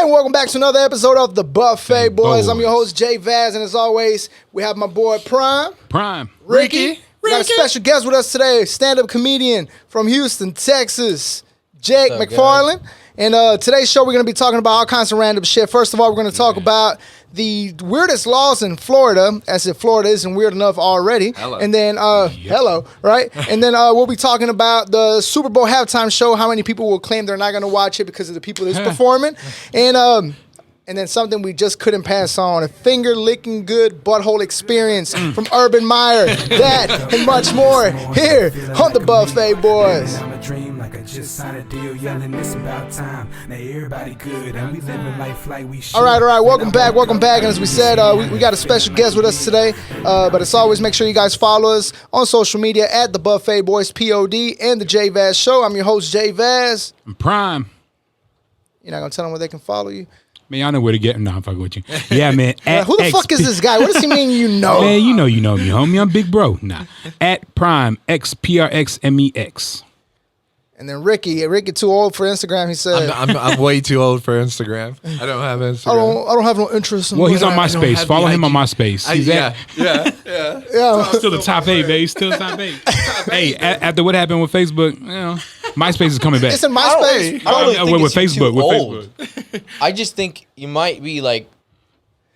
And welcome back to another episode of the Buffet Boys. I'm your Boys. host, JVaz, and as always, we have my boy Prime. Ricky. We got a special guest with us today, stand-up comedian from Houston, Texas, Jayke McFarland. And today's show, we're going to be talking about all kinds of random shit. First of all, we're going to talk about the weirdest laws in Florida, as if Florida isn't weird enough already. Hello. And then, right? And then we'll be talking about the Super Bowl halftime show, how many people will claim they're not going to watch it because of the people that's performing. And then something we just couldn't pass on, a finger-licking good butthole experience from Urban Meyers. That and much more here on the Buffet Boys. I'm a dream like I just signed a deal, yelling this about time. Now everybody good and we living life like we should. All right. Welcome back. And as we said, we got a special guest with us today. But as always, make sure you guys follow us on social media at the Buffet Boys POD and the JVaz Show. I'm your host, JVaz. I'm Prime. You're not gonna tell them where they can follow you? Man, I know where to get. No, I'm fucking with you. Yeah, man. Who the fuck is this guy? What does he mean? You know? Man, you know me, homie. I'm big bro. Nah. At Prime XPRXMEX. And then Ricky too old for Instagram. He said, I'm way too old for Instagram. I don't have Instagram. I don't have no interest. Well, he's on I don't MySpace. have Follow the him on IG. MySpace. He's Yeah. still the top 8, babe. Still top 8. Hey, after what happened with Facebook, MySpace is coming back. It's in MySpace. I don't really think with it's Facebook. too old. I just think you might be like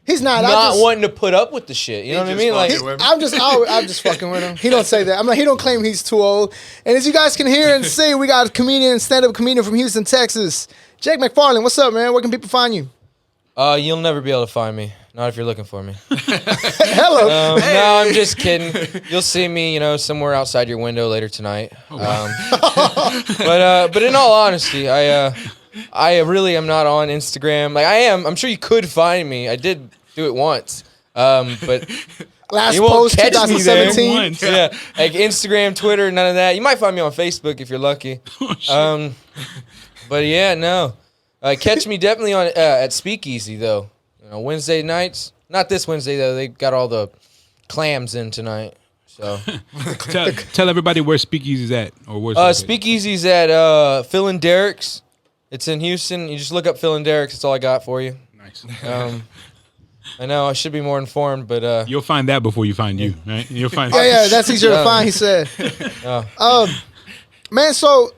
He's not. not wanting to put up with the shit. You know what I mean? Like, I'm just fucking with him. He don't say that. I'm like, he don't claim he's too old. And as you guys can hear and see, we got a comedian, stand-up comedian from Houston, Texas, Jayke McFarland. What's up, man? Where can people find you? you'll never be able to find me. Not if you're looking for me. Hello. No, I'm just kidding. You'll see me, somewhere outside your window later tonight. But in all honesty, I really am not on Instagram. Like I am. I'm sure you could find me. I did do it once. But Last you won't post catch me there. 2017. Once. yeah, like Instagram, Twitter, none of that. You might find me on Facebook if you're lucky. But yeah, no. Catch me definitely on at Speakeasy though. Wednesday nights. Not this Wednesday though. They got all the clams in tonight. So Tell everybody where Speakeasy's at. Or where's Speakeasy's at Phil and Derek's. It's in Houston. You just look up Phil and Derek's. That's all I got for you. Nice. I know I should be more informed, but You'll find that before you find you, right? You'll find Yeah, that's easier to find, he said. Man, so,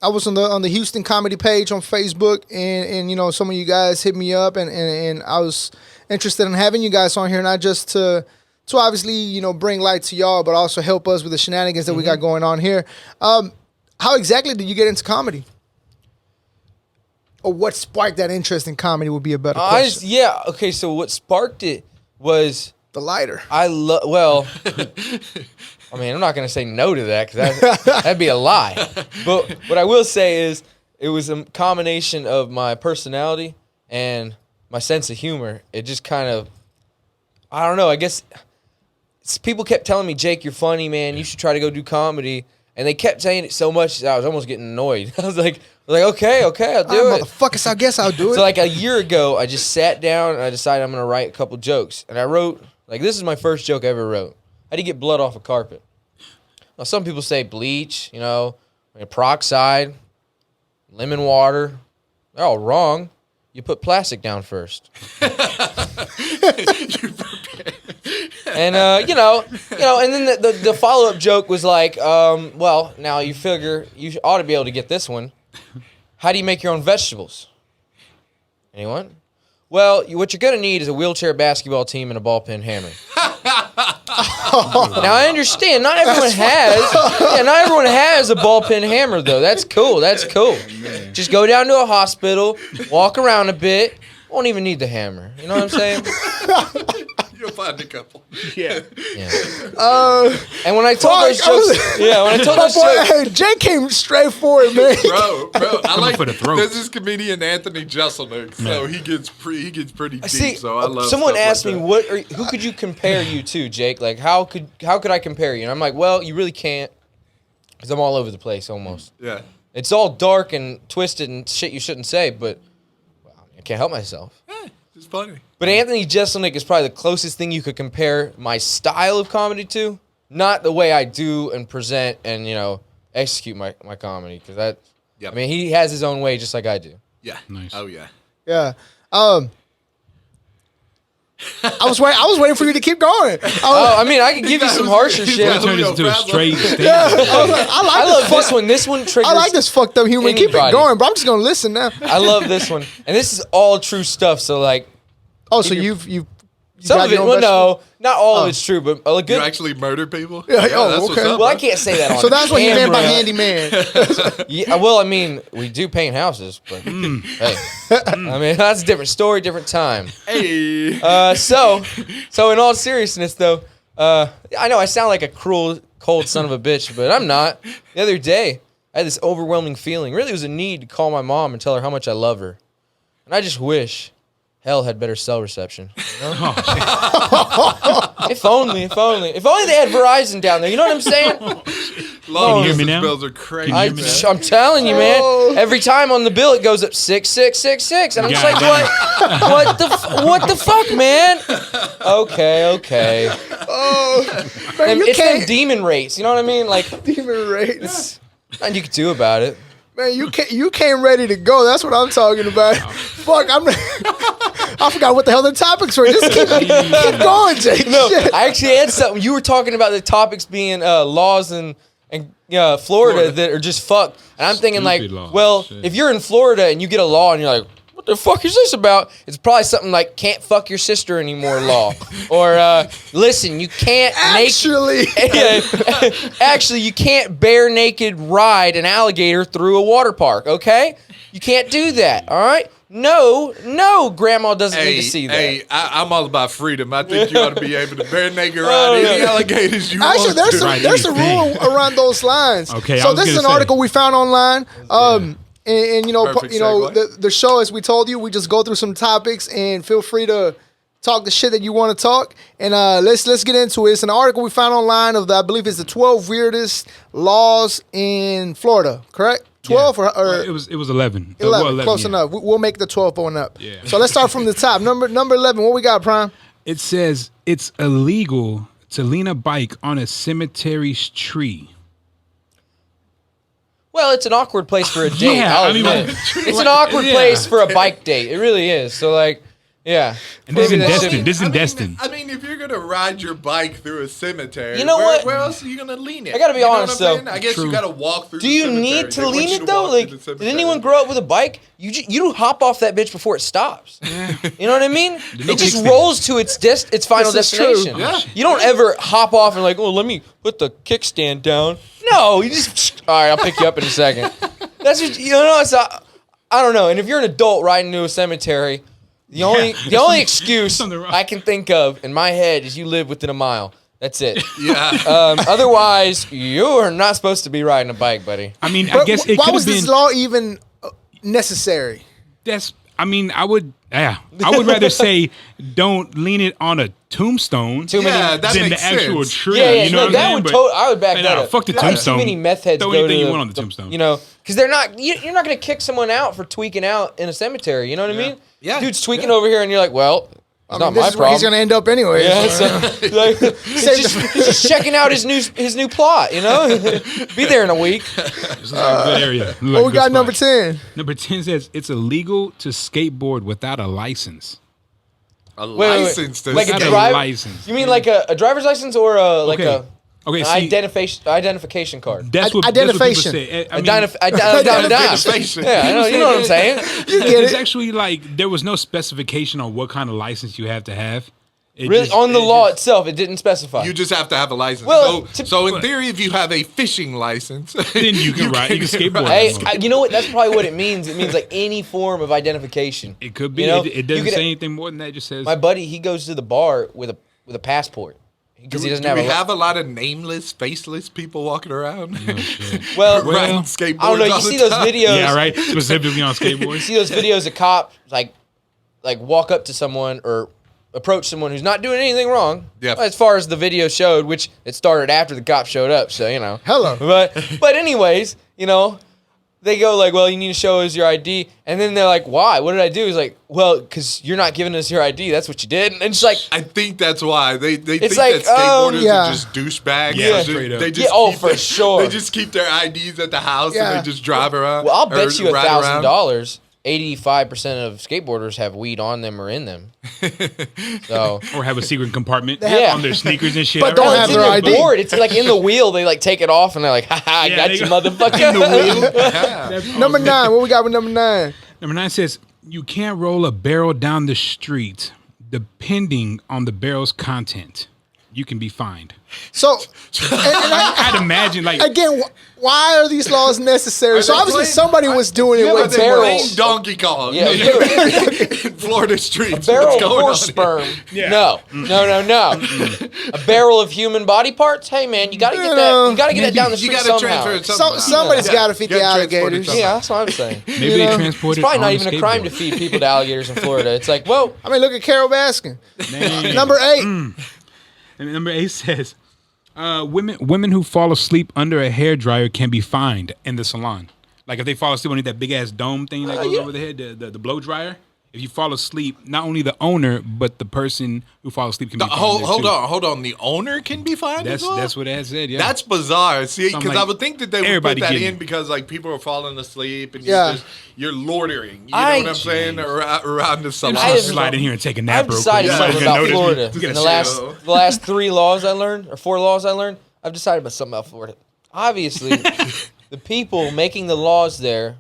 I was on the Houston comedy page on Facebook, and some of you guys hit me up, and I was interested in having you guys on here, not just to obviously, bring light to y'all, but also help us with the shenanigans that we got going on here. How exactly did you get into comedy? Or what sparked that interest in comedy would be a better question. Okay, so what sparked it was The lighter. I mean, I'm not going to say no to that because that'd be a lie. But what I will say is it was a combination of my personality and my sense of humor. It just kind of, I don't know, I guess people kept telling me, Jake, you're funny, man. You should try to go do comedy. And they kept saying it so much that I was almost getting annoyed. I was like, okay, I'll do it. Motherfuckers, I guess I'll do it. So like a year ago, I just sat down and I decided I'm going to write a couple jokes. And I wrote, this is my first joke I ever wrote. How do you get blood off a carpet? Now, some people say bleach, peroxide, lemon water. They're all wrong. You put plastic down first. And, and then the follow-up joke was like, now you figure you ought to be able to get this one. How do you make your own vegetables? Anyone? Well, what you're going to need is a wheelchair basketball team and a ball pen hammer. Now, I understand. Not everyone has a ball pen hammer, though. That's cool. Just go down to a hospital, walk around a bit. Won't even need the hammer. You know what I'm saying? You'll find a couple. Yeah. And when I told those jokes, Hey, Jay came straight for it, man. Bro, I like for the throat. There's this comedian Anthony Jeselnik, so he gets pretty deep. See, So I love. someone stuff asked like me, that. who could you compare you to, Jake? Like, how could I compare you? And I'm like, well, you really can't, because I'm all over the place almost. Yeah. It's all dark and twisted and shit you shouldn't say, but I can't help myself. It's funny. But Anthony Jeselnik is probably the closest thing you could compare my style of comedy to. Not the way I do and present and, execute my comedy. Because he has his own way just like I do. Yeah. Nice. Oh yeah. Yeah. I was waiting for you to keep going. I mean, I could give you some harsher shit. I turned this into a straight stand. I love this one. This one triggers. I like this fucked up humor. Keep it anybody. going, bro. I'm just gonna listen now. I love this one, and this is all true stuff. So like, Oh, so you've some got of it. your own Well, vegetable? no, not all of it's true, but a You good. actually murder people? Yeah, oh, that's what's okay. up, Well, I bro. can't say that on So that's what he meant by camera. handyman. Yeah, well, I mean, we do paint houses, but hey, I mean that's a different story, different time. Hey. So in all seriousness, though, I know I sound like a cruel, cold son of a bitch, but I'm not. The other day, I had this overwhelming feeling. Really, it was a need to call my mom and tell her how much I love her, and I just wish hell had better cell reception. You know? If only they had Verizon down there. You know what I'm saying? Long you hear me distance now? bills are crazy. I'm man. telling you, man. Oh. Every time on the bill, it goes up 6666, and I'm just like, God what the fuck, man? Okay. Man, you It's them can't demon rates. You know what I mean? Like, demon rates. nothing you can do about it. Man, you came ready to go. That's what I'm talking about. Fuck, I forgot what the hell the topics were. Just keep going, Jake. No, Shit. I actually had something. You were talking about the topics being laws in Florida that are just fucked. And I'm thinking like, Stupid laws. well, Shit. if you're in Florida and you get a law and you're like, what the fuck is this about? It's probably something like can't fuck your sister anymore law. Or listen, you can't actually you can't bare naked ride an alligator through a water park, okay? You can't do that, all right? No, grandma doesn't need to see that. Hey, I'm all about freedom. I think you ought to be able to bare naked ride any alligators you Actually, want to. there's a rule around those lines. Okay, I so was this is an gonna say. article we found online. And you know, Perfect the show, as we told you, we just go through some topics and feel free to talk the shit that you want to talk. And let's get into it. It's an article we found online of I believe it's the 12 weirdest laws in Florida. Correct? 12 or It was 11. 11. Close yeah. enough. We'll make the 12th one up. Yeah. So let's start from the top. Number 11. What we got, Prime? It says it's illegal to lean a bike on a cemetery's tree. Well, it's an awkward place for a date. Yeah, I'll I mean, admit. like, It's an awkward yeah. place for a bike date. It really is. So, like, yeah. And this is in Maybe that's- Destin. This is in Destin. I mean, if you're gonna ride your bike through a cemetery, You know what? Where else are you gonna lean it? I gotta be You know what honest, I'm saying? though. I guess True. you gotta walk through. Do the you cemetery. need They to want lean you it to though? walk Like, through the did cemetery. anyone grow up with a bike? You don't hop off that bitch before it stops. You know what I mean? no It just kickstand. rolls to its final This is true. destination. Yeah. You don't ever hop off and like, oh, let me put the kickstand down. No, you just all right. I'll pick you up in a second. That's just It's I don't know. And if you're an adult riding to a cemetery, the only excuse something wrong. I can think of in my head is you live within a mile. That's it. Yeah. Otherwise, you are not supposed to be riding a bike, buddy. I mean, I But guess it why could was have this been. law even necessary? I would rather say don't lean it on a tombstone Too many. Yeah, that than the makes actual sense. tree. Yeah, you know no, what that I'm would saying? I would back Hey, that nah, up. fuck the Too tombstone. many meth heads Throw go anything to you the, want on the tombstone. because they're not. You're not going to kick someone out for tweaking out in a cemetery. You know what I mean? Yeah. Dude's tweaking over here, and you're like, well, it's not this my is where he's problem. gonna end up anyway. Yeah, so, like, he's just checking out his new plot. You know, be there in a week. This is like a good area. Look like What a we good got spot. number 10? Number 10 says it's illegal to skateboard without a license. A wait. license to Like a Without skate. drive- license. You mean like a driver's license or Okay. Okay, an see, identification card? that's what Identification. people say. I mean, Identification. Yeah, I know. You know what I'm saying. You get it's it. actually like there was no specification on what kind of license you have to have. It Really, just- on the it law just- itself, it didn't specify. You just have to have a license. Well, so in theory, if you have a fishing license, Then you can ride. You can skateboard. Hey, anymore. you know what? That's probably what it means. It means like any form of identification. It could be. You know, It doesn't you could- say anything more than that. It just says My buddy, he goes to the bar with a passport because he doesn't do have we a. have a lot of nameless, faceless people walking around? oh, shit. well, Riding skateboards I don't know. all You the see those time. videos? Yeah, right. Specifically on You skateboards. see those videos of cops like walk up to someone or approach someone who's not doing anything wrong. Yep. As far as the video showed, which it started after the cops showed up, so Hello. But anyways, they go like, well, you need to show us your ID. And then they're like, why? What did I do? He's like, well, because you're not giving us your ID. That's what you did. And it's like, I think that's why they think It's that like, skateboarders yeah. are just douchebags. Yeah, They straight up. They just Yeah, oh, keep for sure. They just keep their IDs at the house Yeah. and they just drive around. well, I'll or bet you ride around. $1,000 85% of skateboarders have weed on them or in them. So Or have a secret compartment Yeah. on their sneakers and shit. But don't have it's in their their ID. board. It's like in the wheel. They like take it off and they're like, "Ha ha, I Yeah, got they you, go- motherfucker." Number 9. What we got with number 9? Number 9 says, you can't roll a barrel down the street depending on the barrel's content. You can be fined. So, I'd imagine, like, again, why are these laws necessary? So obviously somebody was doing it have with a barrel. barrels. Donkey Kong. Yeah, In Florida streets. barrel What's of going horse on? sperm. Yeah. No. A barrel of human body parts. Hey man, you gotta get that. You gotta get that down the You street gotta somehow. transfer it somehow. Somebody's got to feed the Gotta transport it alligators. somehow. Yeah, that's what I'm saying. maybe you they know, transported It's probably not on even a crime to feed people to alligators in Florida. It's like, well, I mean, look at Carol Baskin. Man. Number 8. And number 8 says, women who fall asleep under a hairdryer can be fined in the salon. Like if they fall asleep underneath that big ass dome thing that goes over the head, the blow dryer. If you fall asleep, not only the owner but the person who falls asleep can be fined. Hold on. The owner can be fined as well? That's what it said. Yeah, That's bizarre. See, So I'm because like, I would think that they would everybody put that getting in it. because like people are falling asleep and Yeah. you're loitering. You know I- what I'm saying? Around the salon. I have- slide in here and take a nap I've real quick. decided Nobody's something gonna about notice me. Florida. You In gotta the last 3 laws I learned, or 4 laws I learned, I've decided about something about Florida. Obviously, the people making the laws there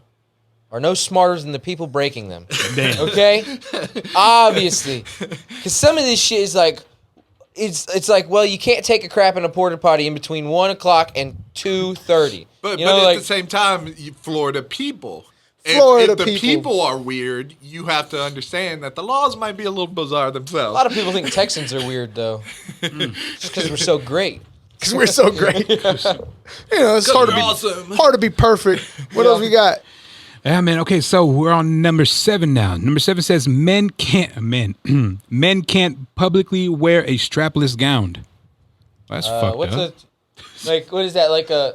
are no smarter than the people breaking them. Damn. Okay? Obviously. Because some of this shit is like, it's like, well, you can't take a crap in a porta potty in between 1 o'clock and 2:30. But, you know, but like, at the same time, Florida people. Florida if the people. people are weird, you have to understand that the laws might be a little bizarre a themselves. lot of people think Texans are weird, though. Just because we're so great. Because we're so great. You know, it's hard to be awesome. hard to be perfect. What else we got? Yeah, man. Okay, so we're on number 7 now. Number 7 says men can't publicly wear a strapless gown. That's fucked What's up. what is that? Like a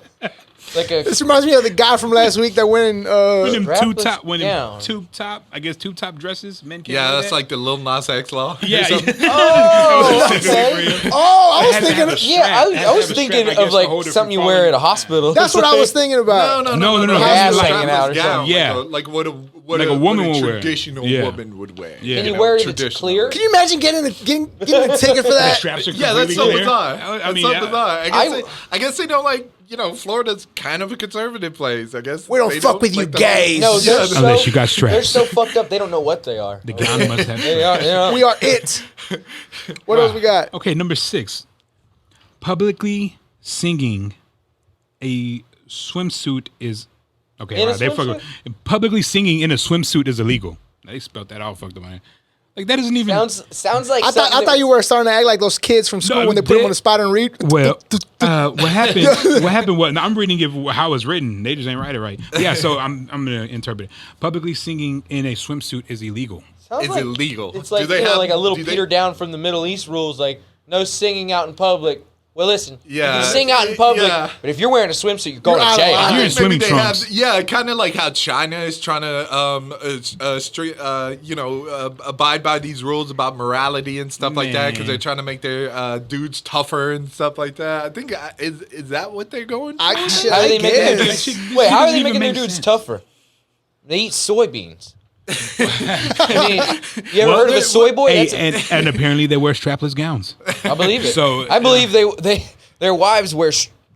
This reminds me of the guy from last week that went in. When them strapless gown. tube top dresses. Men can't. Yeah, wear that's that? like the Lil Nas X law. Yeah. Oh, okay. I was It has to thinking. have a of, strap. Yeah, It has to I have was a strap, thinking I guess, of to like hold it something from you wear at a falling. hospital. That's what I was thinking about. No. Ass Like- hanging out or something. Yeah. Like what a Like a woman what will a wear. traditional Yeah. woman would wear. Yeah. Can you know, wear it? It's traditional. clear. Can you imagine getting a ticket for that? Straps are Yeah, that's so completely clear. bizarre. I That's mean, so yeah. bizarre. I- I guess they don't like, Florida's kind of a conservative place. I guess We don't they fuck with you like the gays. No, they're Yeah, so, Unless you got straps. They're so fucked up. They don't know what they are. The gown must have. They are, We are it. What else we got? Okay, number 6. Publicly singing a swimsuit is okay. In a Wow, they swimsuit? publicly singing in a swimsuit is illegal. They spelled that all fucked up. Man. Like that doesn't even. Sounds like I thought you were starting to act like those kids from school No, when they put them they- on the spot and read. Well, what happened? What happened? What? I'm reading it how it's written. They just ain't write it right. Yeah, so I'm gonna interpret it. Publicly singing in a swimsuit is illegal. Sounds It's illegal. It's Do like they have- like a little do they- Peter down from the Middle East rules, like no singing out in public. Well, listen, you Yeah. can sing out in public, Yeah. but if you're wearing a swimsuit, you're going You're out to of jail. line. You're in Maybe swimming they trunks. have, kind of like how China is trying to, abide by these rules about morality and stuff like that because Man. they're trying to make their dudes tougher and stuff like that. I think is that what they're going for? How are they making their guess. dudes? Shit Wait, how are doesn't they even making their make dudes sense. tougher? They eat soybeans. I mean, you ever heard of a soy boy? Hey, That's and apparently they wear strapless gowns. I believe it. So, I believe their wives wear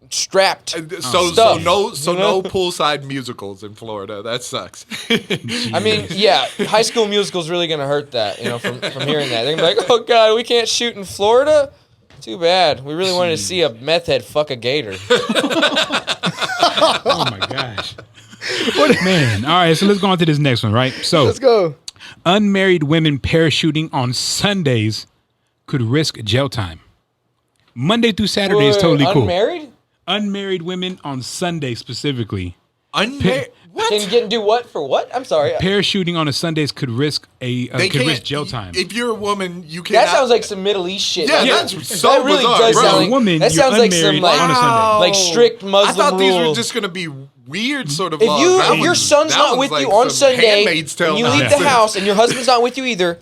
strapped. So stuff, no you know? poolside musicals in Florida. That sucks. I mean, yeah, High School Musical's really gonna hurt that. From hearing that, they're gonna be like, "Oh God, we can't shoot in Florida." Too bad. We really wanted to see a meth head fuck a gator. Oh my gosh. Man, all right, so let's go on to this next one, right? So, Let's go. unmarried women parachuting on Sundays could risk jail time. Monday through Saturday is totally cool. Unmarried? Unmarried women on Sunday specifically. What? Can do what for what? I'm sorry. Parachuting on a Sundays could risk jail time. If you're a woman, you can't. That sounds like some Middle East shit. Yeah, Like, that's so that really bizarre, does bro. sound As a like woman, that you're sounds like some unmarried on a Sunday. like strict Muslim I thought these rule. were just gonna be weird sort of If laws. you That if your was- son's that not was with like you on some Sunday, Handmaid's Tale and you leave the nonsense. house, and your husband's not with you either,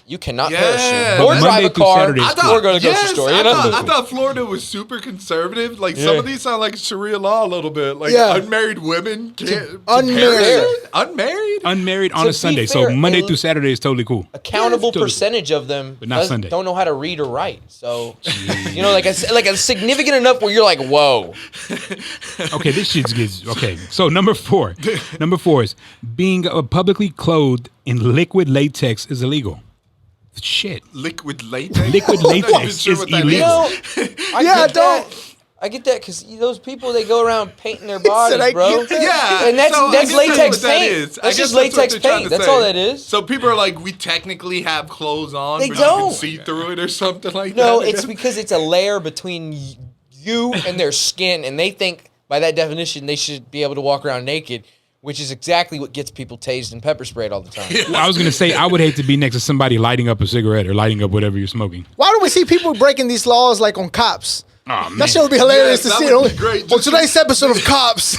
you cannot Yeah. parachute or Monday drive a through car Saturday is or go to the grocery store. You know? I thought Florida was super conservative. Like some Yeah. of these sound like Sharia law a little bit. Like Yeah. unmarried women can't. Unmarried. Unmarried. Unmarried on To a be Sunday, fair, so Monday a- through Saturday is totally cool. Accountable Totally. percentage of them But not Sunday. don't know how to read or write. So, you know, like a significant enough where you're like, whoa. Okay, this shit gets okay. So number four is being publicly clothed in liquid latex is illegal. Shit, Liquid latex. liquid I'm not even latex sure is what that illegal. is. You know, I Yeah, get that. I get that because those people, they go around painting their bodies, I bro. get that. Yeah, And that's so I that's guess latex what that paint. is. I That's guess just what latex they're trying paint. to That's say. all that is. So people are like, we technically have clothes on, They but you don't. can see through it or something like No, that. it's because it's a layer between you and their skin, and they think by that definition they should be able to walk around naked, which is exactly what gets people tased and pepper sprayed all the time. Well, I was gonna say I would hate to be next to somebody lighting up a cigarette or lighting up whatever you're smoking. Why do we see people breaking these laws like on Cops? Oh man, That shit would be hilarious Yes, to that see. would be great. On today's episode of Cops,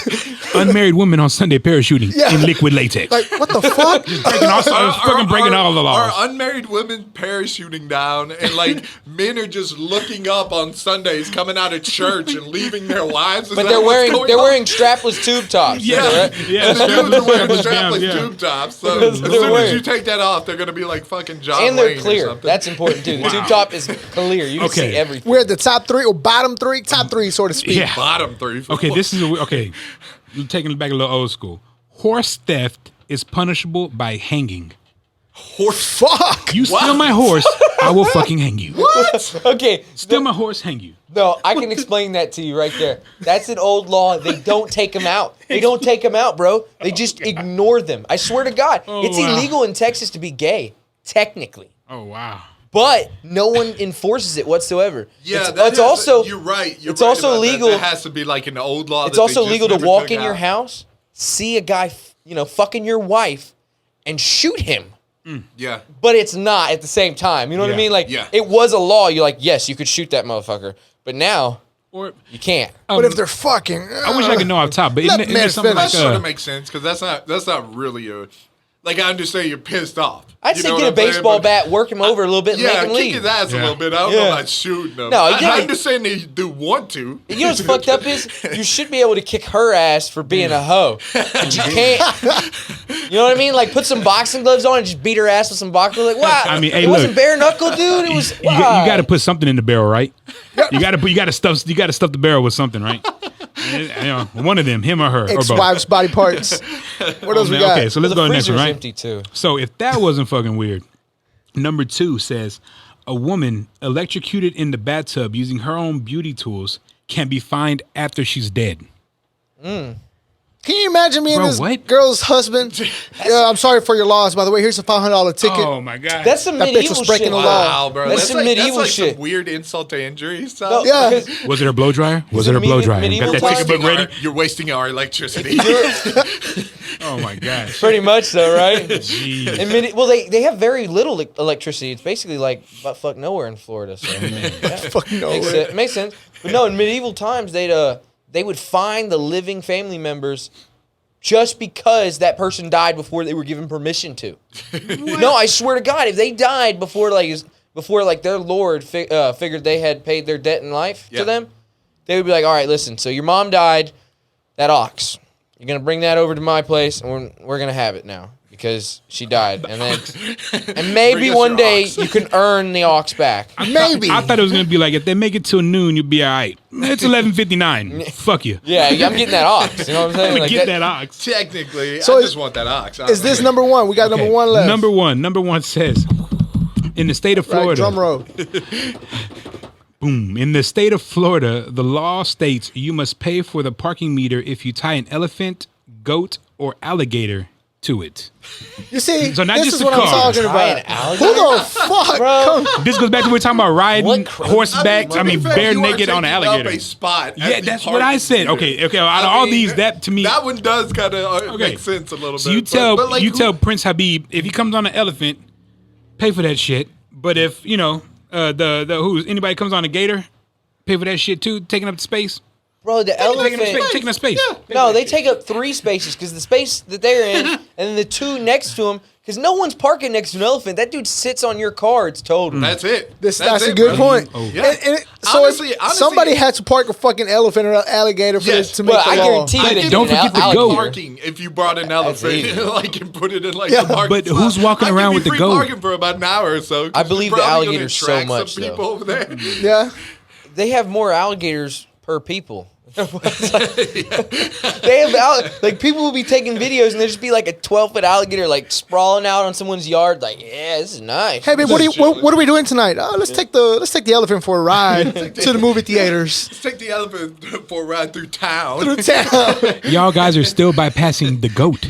unmarried women on Sunday parachuting Yeah. in liquid latex. like what the fuck? Breaking fucking breaking all the laws. Are unmarried women parachuting down and like men are just looking up on Sundays coming out of church and leaving their wives? Is But that they're what's wearing going they're on? wearing strapless tube tops. Yeah. right? Yeah, And the dudes are wearing strapless strapless yeah. tube tops. So That's as what soon they're as wearing. you take that off, they're gonna be like fucking John And they're Wayne or clear. something. That's important too. The Wow. tube top is clear. You can Okay. see everything. We're at the top three or bottom three, top three, so to speak. Yeah. bottom three. Okay, this is okay. Taking it back a little old school. Horse theft is punishable by hanging. Fuck. You steal my horse, I will fucking hang you. Okay, Steal my horse, hang you. no, I can explain that to you right there. That's an old law. They don't take them out. They don't take them out, bro. They just ignore them. I swear to God, it's wow. illegal in Texas to be gay, technically. Oh wow. But no one enforces it whatsoever. Yeah, it's also you're right. You're it's right also about that. illegal. That has to be like an old law. It's that also they just legal to never walk took in your out. house, see a guy, fucking your wife, and shoot him. Yeah. But it's not at the same time. You know what I Yeah. mean? Like, Yeah. it was a law. You're like, yes, you could shoot that motherfucker. But now, Or you can't. But if they're fucking, I wish I could know off top, but Let isn't man there something finish. That like sort of makes sense because that's not really a. Like I understand you're pissed off. I'd You say know get what a I'm saying? baseball But- bat, work him over a little bit, and make Yeah, him kick leave. his ass a Yeah. little bit. I don't Yeah. know about shooting them. No, you I gotta- understand they do want to. You know what's fucked up is you should be able to kick her ass for being a hoe, but you can't. You know what I mean? Like put some boxing gloves on and just beat her ass with some boxing gloves. Like, wow, I mean, hey, it wasn't look. bare knuckle, dude. It was. you got to put something in the barrel, right? You got to stuff the barrel with something, right? One of them, him or her, or both. ex-wife's body parts. What else we Man, got? okay, so let's The go to the next freezer's one, right? empty too. So if that wasn't fucking weird, number 2 says a woman electrocuted in the bathtub using her own beauty tools can be fined after she's dead. Can you imagine me and Bro, this what? girl's husband? Yeah, I'm sorry for your loss, by the way. Here's a $500 ticket. Oh my god, That's some That bitch medieval was breaking shit. the law. Wow, bro. That's some like, medieval that's like shit. Some weird insult to injury No, stuff. Yeah. because was it her blow dryer? Was it it her blow medi- dryer? medieval Got that times? ticket book ready? You're wasting our electricity. Oh my gosh. pretty much though, right? Jeez. And they have very little electricity. It's basically like butt fuck nowhere in Florida. So yeah. Fuck no Makes way. sense. Makes sense. But no, in medieval times, they would find the living family members just because that person died before they were given permission to. No, I swear to God, if they died before their lord figured they had paid their debt in life Yeah. to them, they would be like, all right, listen. So your mom died, that ox. You're gonna bring that over to my place, and we're gonna have it now because she died, and maybe Bring us one your day ox. you can earn the ox back. Maybe. I thought it was gonna be like if they make it till noon, you'll be all right. It's 11:59. Fuck you. Yeah, I'm getting that ox. You know what I'm saying? I'm gonna Like get that ox. Technically, So I is- just want that ox. Is this honestly. number one? We got number Okay, one left. Number one says in the state of Right, Florida. drum roll. Boom. In the state of Florida, the law states you must pay for the parking meter if you tie an elephant, goat, or alligator to it. You see, So not this just is the what I'm car. talking Try about. an alligator? Who the fuck? Bro. Come- This goes back to what we were talking about riding What- horseback. to be fair, bare you are naked on an taking up alligator. a spot at Yeah, the that's what I parking said. meter. Okay. Out of I all mean, these, that to me. that one does kind of Okay. make sense a little So bit. you tell but like, tell Prince Habib if he comes on an elephant, pay for that shit. But if the anybody comes on a gator, pay for that shit too, taking up the space. Bro, the elephant. Taking a space. No, they take up 3 spaces because the space that they're in, and then the 2 next to them. Because no one's parking next to an elephant. That dude sits on your car. It's total. That's it. That's it, a good bro. point. Oh. Yeah. So Honestly, somebody had to park a fucking elephant or an alligator for Yes. this to make Well, the I law. guarantee you they Don't did an forget the alligator. goat. Parking if you brought an elephant, easy. like and put it in like Yeah. the parking But spot. who's walking I'll around give with you the free goat? parking for about an hour or so. 'cause I believe you're the probably gonna alligators so attract much, some though. people over there. Yeah. They have more alligators per people. They have like people will be taking videos and there just be like a 12-foot alligator like sprawling out on someone's yard. Like, yeah, this is nice. Hey, babe, what are we doing tonight? Let's take the elephant for a ride to the movie theaters. Let's take the elephant for a ride through town. Through town. Y'all guys are still bypassing the goat.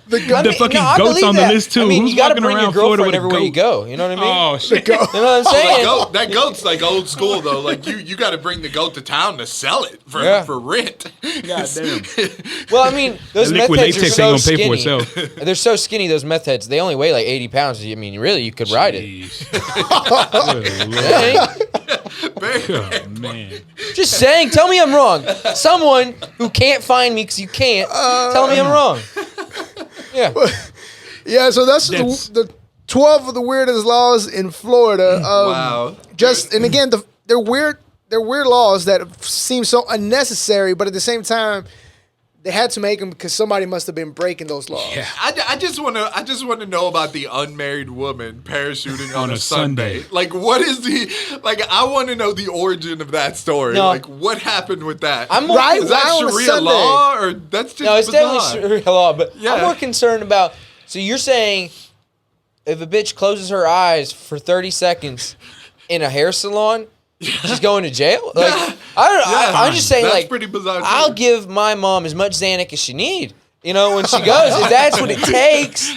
The gun. The fucking I goat's believe on the that. list too. I mean, Who's you gotta walking bring your around Florida girlfriend with a everywhere you goat? go. You know what I mean? Oh shit! You know what I'm saying? That goat's like old school though. Like you got to bring the goat to town to sell it for rent. God damn. Well, I mean, those The meth liquid heads are latex so ain't gonna pay for skinny. itself. They're so skinny. Those meth heads. They only weigh like 80 pounds. I mean, really, you could ride it. Jeez. Good Lord. Hey, Oh, man. just saying. Tell me I'm wrong. Someone who can't find me because you can't. Tell me I'm wrong. Yeah. Yeah, so that's That's- the 12 of the weirdest laws in Florida. Wow. And again, they're weird laws that seem so unnecessary, but at the same time, they had to make them because somebody must have been breaking those laws. Yeah. I just want to know about the unmarried woman parachuting on On a a Sunday. Sunday. Like, what is I want to know the origin of that story. No. Like, what happened with that? I'm more, Right? Is that Why on a Sharia Sunday? law or that's just No, it's bizarre? definitely Sharia law, but Yeah. I'm more concerned about. So you're saying if a bitch closes her eyes for 30 seconds in a hair salon, she's going to jail? Like, I don't know. I'm just saying, That's like, pretty bizarre, too. I'll give my mom as much Xanax as she need. You know, when she goes, if that's what it takes.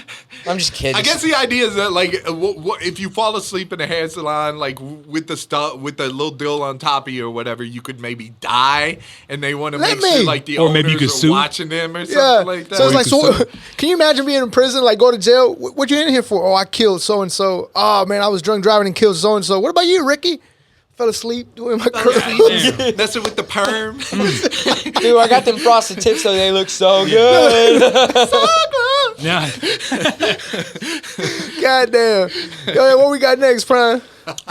I'm just kidding. I guess the idea is that like, if you fall asleep in a hair salon, like with the little dill on top of you or whatever, you could maybe die, and they want to Let make sure me. like the Or owners maybe you could are sue. watching them or something Yeah. like that. So it's like, Or you so can you imagine being in prison, like go to jail? What you in here for? Oh, I killed so and so. Oh man, I was drunk driving and killed so and so. What about you, Ricky? Fell asleep doing my curls. Damn. messing with the perm. Dude, I got them frosted tips, so they look so good. Nah. Goddamn. Yo, what we got next, Prime?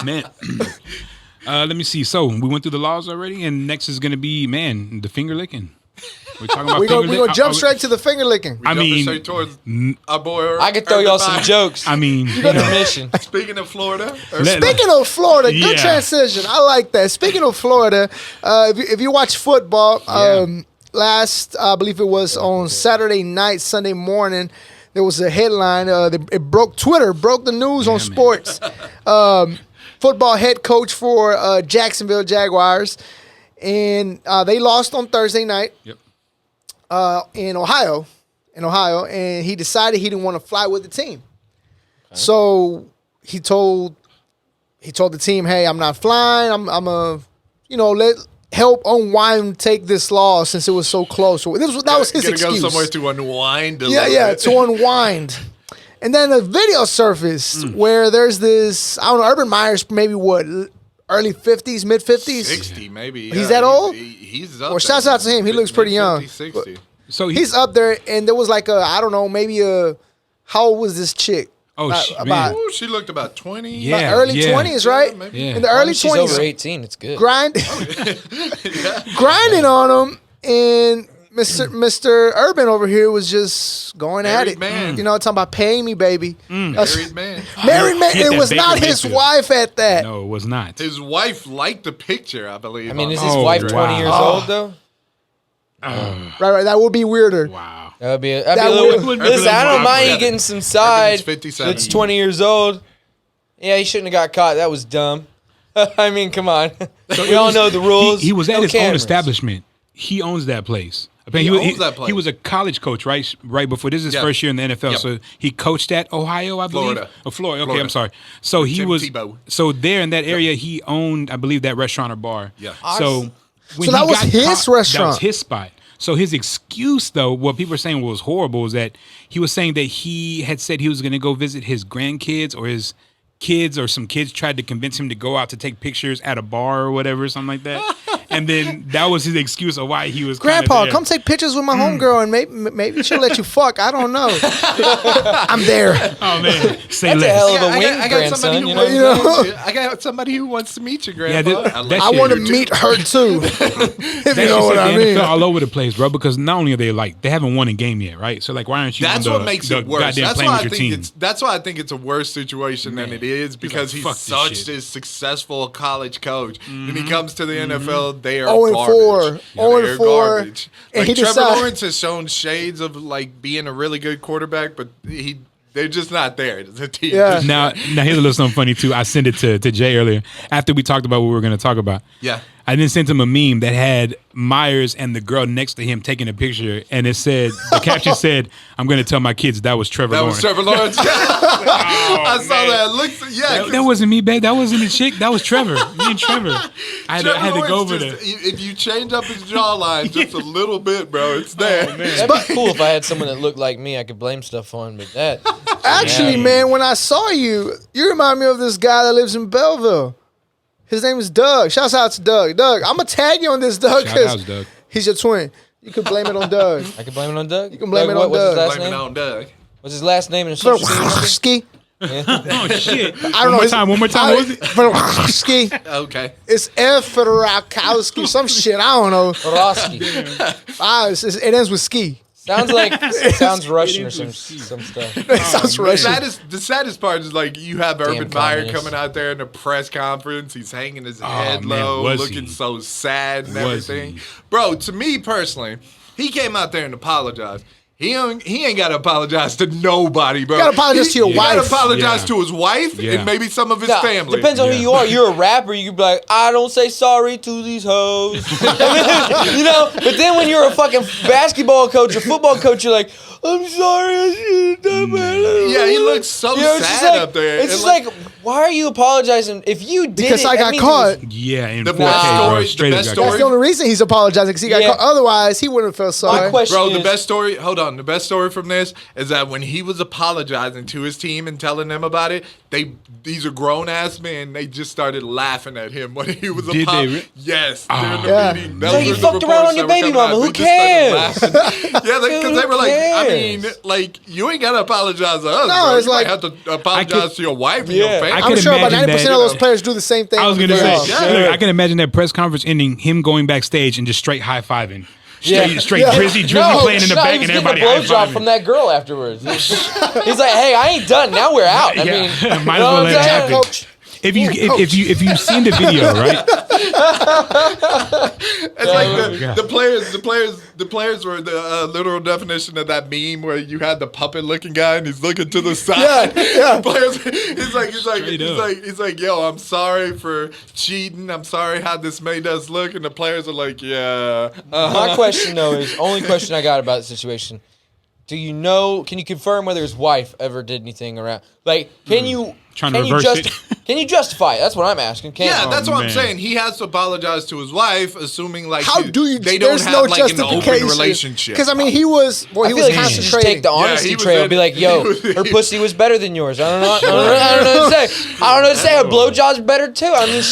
Man. Let me see. So we went through the laws already, and next is gonna be the finger licking. We're talking about We're finger gonna licking. jump straight to the finger licking. I mean, straight towards our boy. I could throw y'all some Urban jokes. I mean, You got the mission. Meyers. Speaking of Florida, Speaking of Florida, good Yeah. transition. I like that. Speaking of Florida, if you watch football, last I believe it was on Saturday night, Sunday morning, there was a headline. It broke Twitter, broke the news on man. sports. Football head coach for Jacksonville Jaguars, and they lost on Thursday night. Yep. In Ohio, and he decided he didn't want to fly with the team. So he told the team, "Hey, I'm not flying. I'm a, let help unwind take this loss since it was so close." So that was his gonna excuse. go somewhere to unwind. To unwind. And then a video surfaced where there's this, I don't know, Urban Meyers, maybe early 50s, mid 50s. 60 maybe. He's that old? He's up. Well, shouts out to him. He looks pretty young. 60. So He's up there, and there was like I don't know, maybe how old was this chick? Oh, About man. Ooh, she looked about 20. Yeah. early 20s, right? maybe. Yeah. In the early She's over 20s. 18. It's good. Grinding on him, and Mr. Urban over here was just going at Married it. man. Talking about paying me, baby. Married man. Married man. Hit It that was Baker not his Mayfield. wife at that. No, it was not. His wife liked the picture, I believe. I mean, on is his Oh, wife wow. 20 years old, though? Right. That would be weirder. Wow. That'd be a That little. would- Listen, I don't mind you Urban- getting some side. Urban's 57. That's 20 years old. Yeah, he shouldn't have got caught. That was dumb. I mean, come on. We all know the rules. He was at No his own cameras. establishment. He owns that place. He owns that place. He was a college coach, right? Right before this is his Yep. first year in the NFL. Yep. So he coached at Ohio, I believe. Florida. Oh, Florida. Okay, Florida. I'm sorry. So he Tim was. Tebow. So there in that area, he owned, I believe, that restaurant or bar. Yeah. So when So that he was got his caught, That restaurant. was his spot. So his excuse, though, what people were saying was horrible, is that he was saying that he had said he was going to go visit his grandkids or his kids, or some kids tried to convince him to go out to take pictures at a bar or whatever, something like that. And then that was his excuse of why he was. Grandpa, there. come take pictures with my homegirl, and maybe she'll let you fuck. I don't know. I'm there. Oh man, say That's a less. hell of a wing I got somebody grandson. who You know, wants I got somebody who wants to meet you, Yeah, Grandpa. that I shit- want to meet her too. If That you know shit what I the mean. NFL all over the place, bro. Because not only are they like they haven't won a game yet, right? So like, why aren't you? That's on what the, makes the it worse. Goddamn That's playing why with I your think team. that's why I think it's a worse situation than it is because like, he's "Fuck this such shit." a successful college coach. When he comes to the NFL, they are 0-4. garbage. 0-4. Garbage. And Like he Trevor decided- Lawrence has shown shades of like being a really good quarterback, but they're just not there as a team. Yeah. Now here's a little something funny too. I sent it to Jay earlier after we talked about what we were going to talk about. Yeah. I then sent him a meme that had Myers and the girl next to him taking a picture, and it said the caption said, "I'm going to tell my kids that was Trevor That Lawrence." was Trevor Lawrence. I saw man. that. Looks, yeah, That wasn't me, babe. That wasn't the chick. That was Trevor. Me and Trevor. I had to go over there. If you change up his jawline just a little bit, bro, it's there. that'd be cool if I had someone that looked like me. I could blame stuff on, but that. Actually, Yeah. man, when I saw you, you remind me of this guy that lives in Belleville. His name is Doug. Shouts out to Doug. Doug, I'm gonna tag you on this, Doug, Shout out, because Doug. he's your twin. You could blame it on Doug. I could blame it on Doug. You can blame it on What's Doug. his last Blame it name? on Doug. What's his last name and social security number? Ski. Oh shit! I don't know. One more time. What was it? Ski. Okay. It's F. Federakowski. Some shit. I don't know. Rosky. It ends with ski. Sounds Russian or some stuff. It sounds Russian. The saddest part is like you have Urban Meyers communist. coming out there in a press conference. He's hanging his head man, low, was looking he? so sad and Was everything. he? Bro, to me personally, he came out there and apologized. He ain't got to apologize to nobody, bro. You gotta apologize to your He got wife. to apologize Yeah. to his wife Yeah. and maybe some of his Nah, family. depends on Yeah. who you are. You're a rapper. You could be like, I don't say sorry to these hoes. You know? But then when you're a fucking basketball coach or football coach, you're like, I'm sorry. I should have done better. Yeah, he looks so You know, it's just sad like- up there. It's And just like, why are you apologizing? If you did Because it, I that got means it was- caught. Yeah, in The 4K, best bro. story- Straight the up best got story- That's the only reason he's apologizing, because he got Yeah. caught. Otherwise, he wouldn't have felt My sorry. question Bro, is, the best story. Hold on. The best story from this is that when he was apologizing to his team and telling them about it, these are grown ass men. They just started laughing at him when he was Did they Yes, Oh, during the yeah. meeting. So you was the fucked around reports on your that were baby coming out. mama. Who They just started cares? laughing. Yeah, because Dude, they who were like, I cares? mean, like you ain't gotta apologize to us. No, bro. it's You like- might have to apologize to your wife and Yeah. your family. I I'm could sure about imagine 90% that- of those players do the same thing. I was on the gonna say, playoffs. Yeah. look, I can imagine that press conference ending, him going backstage and just straight high fiving, Yeah. straight Yeah. Drizzy playing in the no, back he was and getting everybody a high blowjob fiving. from that girl afterwards. He's like, hey, I ain't done. Now we're out. I Yeah. mean, Might as you know well what let it I'm saying? happen. Coach. If you've seen the video, right? It's like God. the players were the literal definition of that meme where you had the puppet looking guy and he's looking to the side. Yeah. Players, Straight up. he's like, yo, I'm sorry for cheating. I'm sorry how this made us look. And the players are like, yeah. My question though is only question I got about the situation. Do you know? Can you confirm whether his wife ever did anything around? Like, can you? Trying to can you reverse it. Can you justify it? That's what I'm asking. Can Yeah, you? that's what I'm man. saying. He has to apologize to his wife, assuming like How do you? they don't There's have no like an open justification. relationship. Because I mean, he was I he feel was like you should just take concentrating. the honesty he was trail. in- Be like, yo, he was- her pussy was better than yours. I don't know. I don't know what to say. I don't know what to say. Her blowjob's better too. I mean,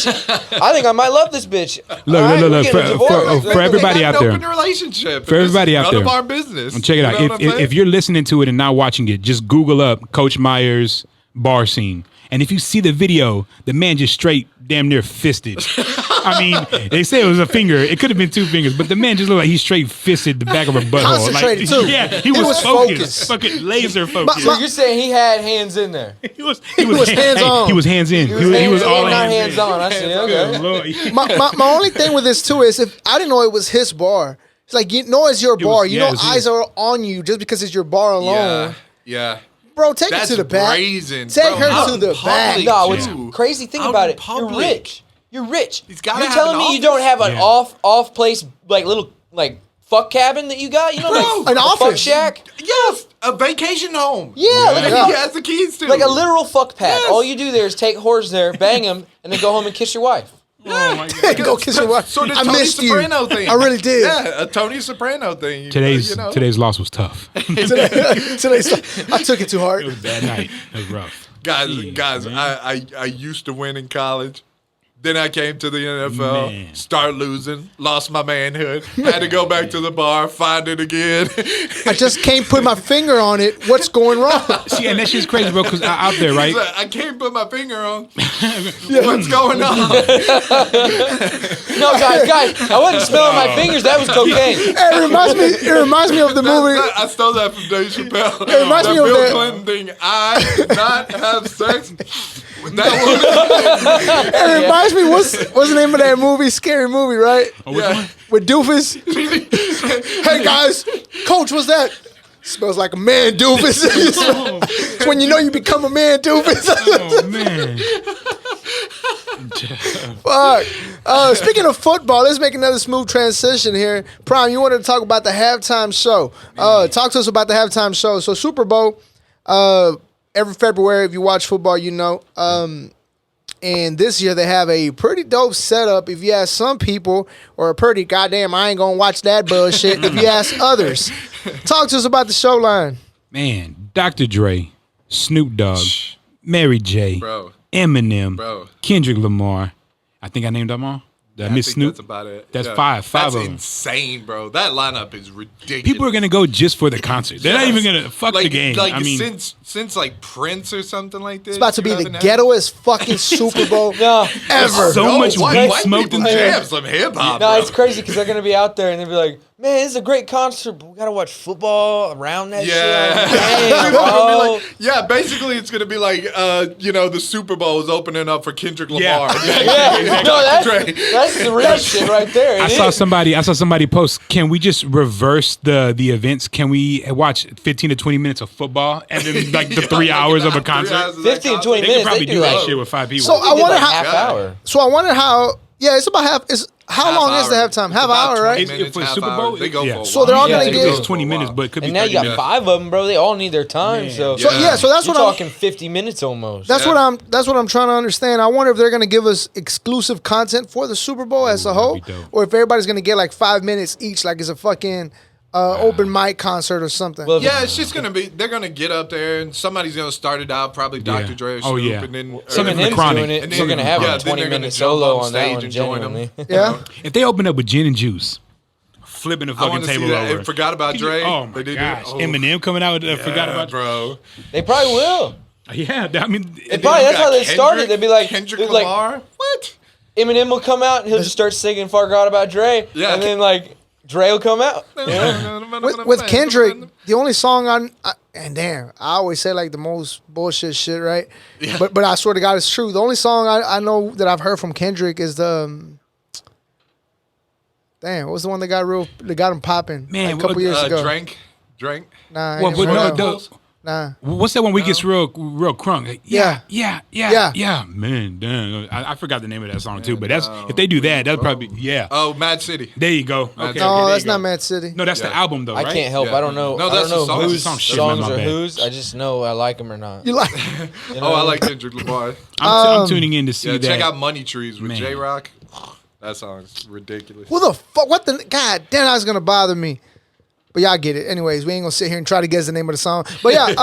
I think I might love this bitch. Look, All right, look, we're look, getting a divorce. for everybody They got out an there. open relationship. For everybody out None there. of our business. Check it out. You know what I'm saying? If you're listening to it and not watching it, just Google up Coach Myers bar scene. And if you see the video, the man just straight damn near fisted. I mean, they say it was a finger. It could have been two fingers, but the man just looked like he straight fisted the back of her butthole. Concentrated, too. Yeah, he was was focused. focused. Fucking laser focused. So you're saying he had hands in there? He was hands on. He was hands in. He was hands all in, not hands hands on. I see. in. Okay. Lord. My only thing with this too is if I didn't know it was his bar. It's like you know it's your bar. You yeah, know it was eyes his. are on you just because it's your bar alone. Yeah. Bro, take That's it to the back. brazen. Take bro. her Out to in the public, back. No, what's too. crazy thing Out about in it? You're public. rich. You're rich. He's gotta You're have telling an me you don't office? have an Yeah. off place like little like fuck cabin that you got? You know, like an a fuck office. shack. Yes, a vacation home. Yeah, like That a he has the keys to. like a literal fuck pad. Yes. All you do there is take whores there, bang them, and then go home and kiss your wife. Oh my God. Go kiss your wife. So the I Tony missed Soprano you. thing. I really did. Yeah, a Tony Soprano thing. Today's loss was tough. Today's I took it too hard. It was a bad night. It was rough. guys, Jeez, guys. man. I used to win in college. Then I came to the NFL, Man. start losing, lost my manhood, had to go back to the bar, find it again. I just can't put my finger on it. What's going wrong? See, and that shit's crazy, bro. Because out there, right? He's like, I can't put my finger on. What's going on? No, guys, I wasn't smelling my fingers. That was cocaine. It reminds me of the movie. I stole that from Dave Chappelle. It reminds me of Bill that- Clinton thing. I did not have sex with that woman. It reminds me. What's the name of that movie? Scary movie, right? Oh, which one? With Doofus. Hey guys, Coach, what's that? Smells like a man, Doofus. It's when you know you become a man, Doofus. Oh man. Fuck. Speaking of football, let's make another smooth transition here. Prime, you wanted to talk about the halftime show. Talk to us about the halftime show. So Super Bowl, every February, if you watch football, you know. And this year they have a pretty dope setup. If you ask some people, or a pretty goddamn, I ain't gonna watch that bullshit. If you ask others, talk to us about the show line. Man, Dr. Dre, Snoop Dogg, Mary J, Bro. Eminem, Bro. Kendrick Lamar. I think I named them all. Did I miss think Snoop? That's about it. That's five That's of them. insane, bro. That lineup is ridiculous. People are gonna go just for the concert. They're not even gonna fuck the game. Like I mean, since like Prince or something like this. It's about to be the ghettoest fucking Super Bowl No, ever. so much weed white smoked in people there. jam some hip hop. no, bro. it's crazy because they're gonna be out there and they'll be like, "Man, this is a great concert, but we gotta watch football around that Yeah. shit." Damn, People are gonna bro. be like, yeah, basically it's gonna be like the Super Bowl is opening up for Kendrick Yeah. Lamar. Yeah, no, Dre. that's the real shit right there. I saw somebody post. Can we just reverse the events? Can we watch 15 to 20 minutes of football and then like the 3 hours of a concert? 15 to 20 They could minutes. probably They do do that like, shit with 5 people. So I did wonder like how. half Yeah. hour. So I wonder how. Yeah, it's about half. How Half long is the hour. halftime? It's Half about hour, 20 right? minutes, for the half Super hour. Bowl, They go yeah. for a So while. they're all Yeah, gonna it get- goes 20 minutes, but it could be And now 30 you got minutes. 5 of them, bro. They all need their time. Man. So, So yeah, so that's you're what I'm. talking 50 minutes almost. That's what I'm trying to understand. I wonder if they're going to give us exclusive content for the Super Bowl as a whole, that'd be dope. or if everybody's going to get like 5 minutes each, like it's a fucking open mic concert or something. Well, Yeah, it's just gonna be. They're gonna get up there, and somebody's gonna start it out. Probably Dr. Dre or Oh, Snoop, yeah. and then Something Eminem's from Chronic. doing it. And You're then- gonna have yeah, a then they're 20 gonna minute jump solo on on that stage one. and join Genuinely. them. Yeah. If they open up with gin and juice, flipping the I fucking want to see table that. over. And forgot about Dre. Oh my They did gosh, it. Oh, Eminem coming out with forgot yeah, about bro. They probably will. Yeah, I mean, They probably, that's how they started. They'd be like, Kendrick they'd be like, Lamar. What? Eminem will come out and he'll just start singing "Forgot About Dre," Yeah. and then like Dre will come out. You know? with Kendrick, the only song and damn, I always say like the most bullshit shit, right? Yeah. But I swear to God, it's true. The only song I know that I've heard from Kendrick is the. Damn, what was the one that got him popping Man, like a couple years ago? Drank. Nah, I well, ain't but never no, heard that. the, Nah. what's that one where he gets real crunk? Like, Yeah. yeah, man, damn. I forgot the name of that song too, but that's if they do that, that'd probably Oh, Mad City. There you go. Mad Okay, City. No, there that's you go. not Mad City. No, that's the Yeah. album though, I right? can't help. Yeah. I don't know. No, I that's don't know the song. whose That's the song. Shit, songs my are bad. whose. I just know I like them or not. You like? You Oh, I know? like Kendrick Lamar. I'm tuning in to see Yeah, that. check out Money Trees with Man. J Rock. That song's ridiculous. Who the fuck? What the? God damn, that's gonna bother me. But y'all get it. Anyways, we ain't gonna sit here and try to guess the name of the song. But yeah,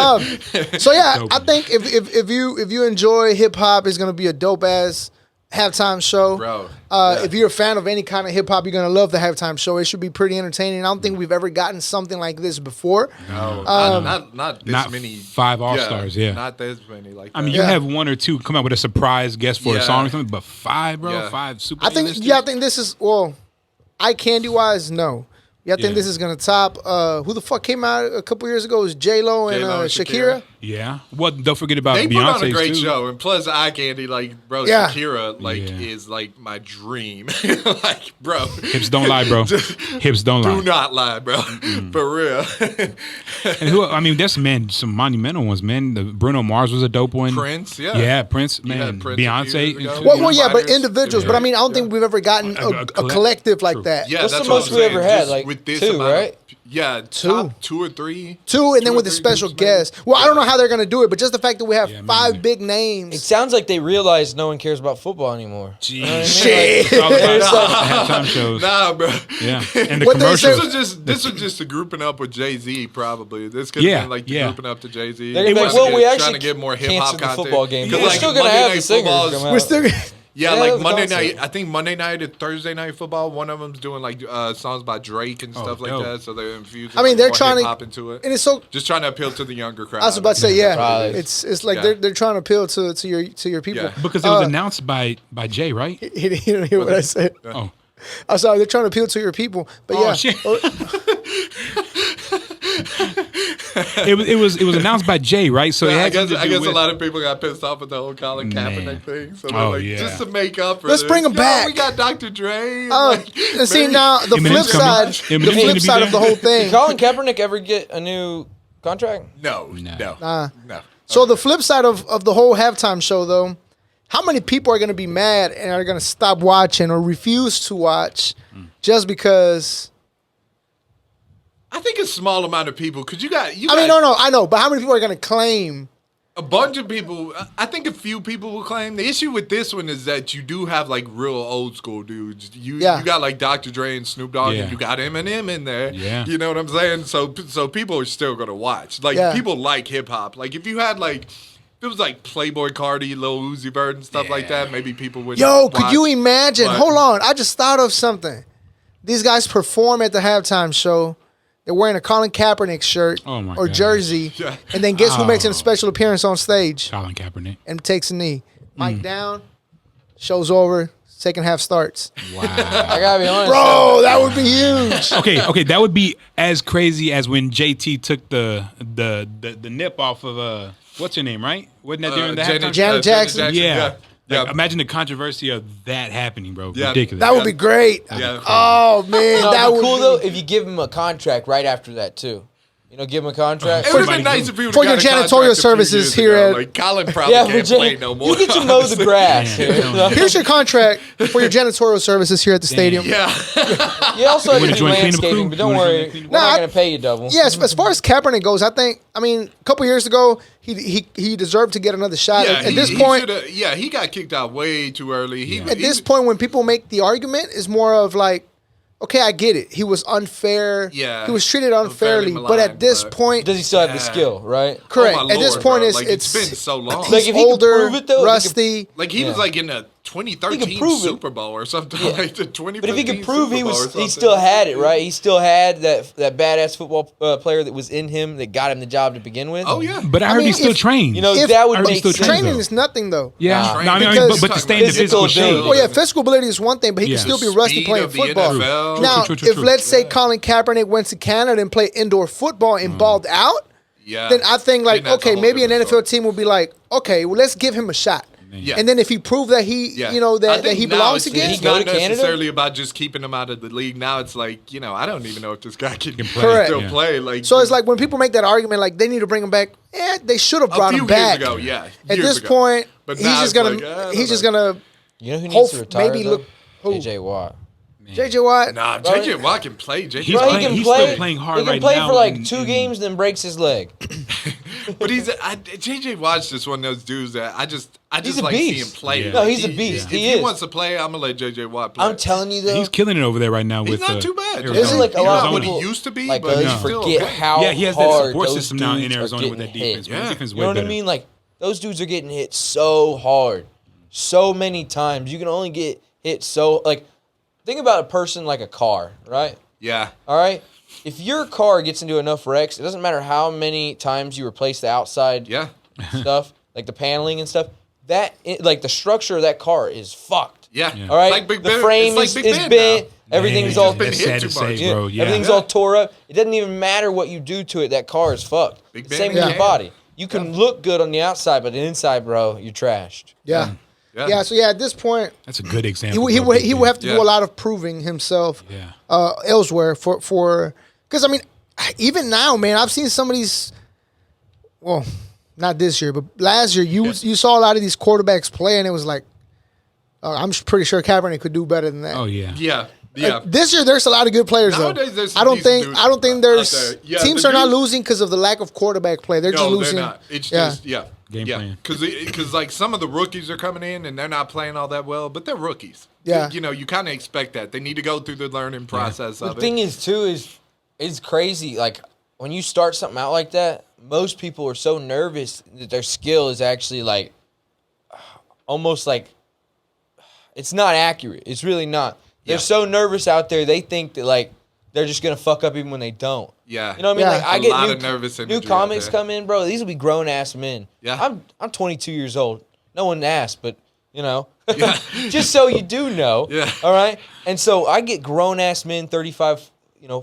so yeah, I think if you enjoy hip hop, it's gonna be a dope ass halftime show. Bro, yeah. If you're a fan of any kind of hip hop, you're gonna love the halftime show. It should be pretty entertaining. I don't think we've ever gotten something like this before. No, not this not many. 5 All-Stars, yeah. Not this many. Like I mean, that. you Yeah. have 1 or 2 come out with a surprise guest for a Yeah. song or something, but 5, bro, Yeah. 5 super. I think A-listers? I think this is eye candy wise, no. Yeah, I think Yeah. this is gonna top. Who the fuck came out a couple years ago? It was J-Lo and J-Lo and Shakira. Yeah. Well, don't forget about They Beyonce put on a great too. show, and plus eye candy, like bro, Yeah. Shakira, like Yeah. is like my dream. Like, bro, Hips don't lie, bro. Hips don't do lie. not lie, bro, for real. And who? I mean, that's some monumental ones, man. The Bruno Mars was a dope one. Prince, yeah. Yeah, Prince, You had man. Prince a few Beyonce. years ago. too, Well, you know? yeah, but Fighters. individuals. But I mean, I don't think we've ever gotten a collective like True. that. Yeah, What's that's the what most I'm we saying. ever had? Just Like with this 2, amount of- right? Yeah, Two. top 2 or 3. Two, and then or with the 3 special groups, maybe. guest. Well, I don't know how they're gonna do it, but just the fact that we have Yeah, me 5 neither. big It names. sounds like they realize no one cares about football anymore. Jeez. You know what I mean? Shit. It's all about It's like- halftime shows. Nah, bro. Yeah, and the What they say- commercials. This was just a grouping up with Jay-Z, probably. This could Yeah, have been like the yeah. grouping up to Jay-Z. They're gonna be like, was- well, we trying actually to get more hip canceled hop the content. football game, but 'Cause, we're like, still gonna Monday have Night the singers Football is- come out. We're still. Yeah, Yeah, like that was Monday awesome. night. I think Monday night and Thursday night football. One of them's doing like songs by Drake and stuff like dope. that. So they're infusing. I mean, they're more trying to- hip-hop into it, And it's so. just trying to appeal to the younger crowd. I was about to say, yeah, Probably. it's like Yeah. they're trying to appeal to your people. Yeah. Because it was announced by Jay, right? He didn't hear what I said. Oh. I'm sorry, they're trying to appeal to your people. But Oh, yeah, shit. It was announced by Jay, right? So it I had guess something to do a with- lot of people got pissed off with the whole Colin Kaepernick Man. thing. So they're Oh, like, yeah. just to make up for Let's this, bring him yo, back. We got Dr. Dre. and, Oh, like, and see maybe- now the flip Eminem's coming. side, Eminem's the gonna flip be side there. of the whole Did thing. Colin Kaepernick ever get a new contract? No. Nah. No. So the flip side of the whole halftime show, though, how many people are going to be mad and are going to stop watching or refuse to watch just because? I think a small amount of people, because you got. I mean, no, I know, but how many people are going to claim? A bunch of people. I think a few people will claim. The issue with this one is that you do have like real old school dudes. You got like Dr. Dre and Snoop Dogg, Yeah. and you got Eminem in there. Yeah. You know what I'm saying? So people are still gonna watch. Like Yeah. people like hip hop. Like if you had like. If it was like Playboy Cardi, Lil Uzi Vert, and stuff like that, maybe people would. Yo, could you watch. imagine? But- Hold on, I just thought of something. These guys perform at the halftime show. They're wearing a Colin Kaepernick shirt Oh my or gosh. jersey, Yeah. and then guess who makes a Oh. special appearance on stage Colin Kaepernick. and takes a knee? Hmm. Mic down, show's over, second half starts. Wow. I gotta be honest. Bro, that would be huge. okay, that would be as crazy as when JT took the nip off of what's her name, right? Wasn't that during the halftime? Janet Jackson? Yeah. Yeah. Like, imagine the controversy of that happening, bro. Yeah. Ridiculous. That would be great. Yeah. Oh man, No, that it'd would be cool be though if you give him a contract right after that too. You know, give him a contract. It would have been Somebody nice if we would For your janitorial services here at- Like Colin probably Yeah, can't Virginia, play no more. you get to mow the grass. Yeah. here. Here's your contract for your janitorial services here at the stadium. Yeah. You also have wanna to do join cleanup landscaping, crew? but You don't wanna join worry, the we're cleanup crew? not Nah, going to pay you double. Yes, as far as Kaepernick goes, I mean, a couple years ago, he deserved to get another shot. Yeah, At this point, he got kicked out way too early. at this point, when people make the argument, is more of like, okay, I get it. He was unfair. Yeah. He was treated unfairly. Unfairly but at this maligned, but- point, Does he still have the Yeah. skill, right? correct. Oh my At this Lord, point, bro. it's Like, it's been so long. He's Like, if he could older, prove it, though, if he rusty. Like he was Yeah. like in the He 2013 could prove it. Super Bowl or something. Yeah. Like the 2015 But if he could prove Super Bowl or he something. still had it, right? He still had that badass football player that was in him that got him the job to begin with. Oh yeah. But I heard mean, he's still if- trained. You know, If- that would Are we make still sense. Training though. is nothing though. yeah. Nah. No, I mean, Because- but to stay in the Physical physical shape. ability. Well, yeah, physical ability is one thing, but he Yeah. can still be The rusty speed playing of the football. NFL. Now, True. if let's say Colin Kaepernick went to Canada and played indoor football and balled out, Yeah. then I think like, Then that's a okay, whole maybe an different NFL story. team will be like, okay, well, let's give him a shot. Yeah. And then if he proved that he, Yeah. you know, I that think he now belongs it's, again, it's go not to Canada? necessarily about just keeping him out of the league. Now it's like, you know, I don't even know if this guy can play. Correct. still Yeah. play. Like so it's like when people make that argument, like they need to bring him back. They should have brought a few him back. years ago, yeah. At years this ago. point, But he's now just it's gonna, like, I don't he's just know. gonna You know who needs hope to retire? maybe though? look who AJ Watt. JJ Watt. Nah, Bro, JJ Watt can play. JJ He's Bro, Watt he playing- can he's play. still playing hard He can right play now for like in- 2 in- games, then breaks his leg. But JJ Watt's just one of those dudes that I just He's a like seeing beast. play. Yeah. No, he's a beast. If He he is. wants to play, I'm gonna let JJ Watt play. I'm telling you though, He's killing it over there right now He's with not too bad. Arizona. Isn't like a lot of Not what people he used to be, like but you he's still forget great. how Yeah, he has that hard support those system now in dudes are Arizona with that getting hit. defense. Man. Yeah. The defense is You way know what I better. mean? Like those dudes are getting hit so hard, so many times. You can only get hit so like. Think about a person like a car, right? Yeah. All right. If your car gets into enough wrecks, it doesn't matter how many times you replace the outside Yeah. stuff, like the paneling and stuff. Like the structure of that car is fucked. Yeah. All right. Like Big The Ben. frame It's like Big is Ben bent. now. Everything's Man, all been that's hit sad too to say, much. bro. Yeah. Everything's all tore up. It doesn't even matter what you do to it. That car is fucked. Big Ben Same with again. your body. You can look good on the outside, but the inside, bro, you're trashed. Yeah. Yeah. Yeah. So yeah, at this point, That's a good he example. would have to do Yeah. a lot of proving himself Yeah. elsewhere for because I mean, even now, man, I've seen some of these. Well, not this year, but last year, you saw a lot of these quarterbacks play, and it was like, I'm pretty sure Kaepernick could do better than that. Oh yeah. Yeah. Yeah. This year, there's a lot of good players Nowadays, though. there's some I don't decent think dudes I don't think out there's there. Yeah, teams the are not dudes- losing because of the lack of quarterback play. They're just No, losing. they're not. It's Yeah. just Game plan. Because like some of the rookies are coming in and they're not playing all that well, but they're rookies. Yeah. You know, you kind of expect that. They need to go through the learning process The of it. thing is, too, is it's crazy. Like when you start something out like that, most people are so nervous that their skill is actually like almost like it's not accurate. It's really not. They're so nervous out there. They think that like they're just gonna fuck up even when they don't. Yeah. You know what I mean? Like I A get lot of nervous new imagery comics out there. come in, bro. These will be grown ass men. Yeah. I'm 22 years old. No one asked, but you know, just so you do know. Yeah. All right. And so I get grown ass men, 35,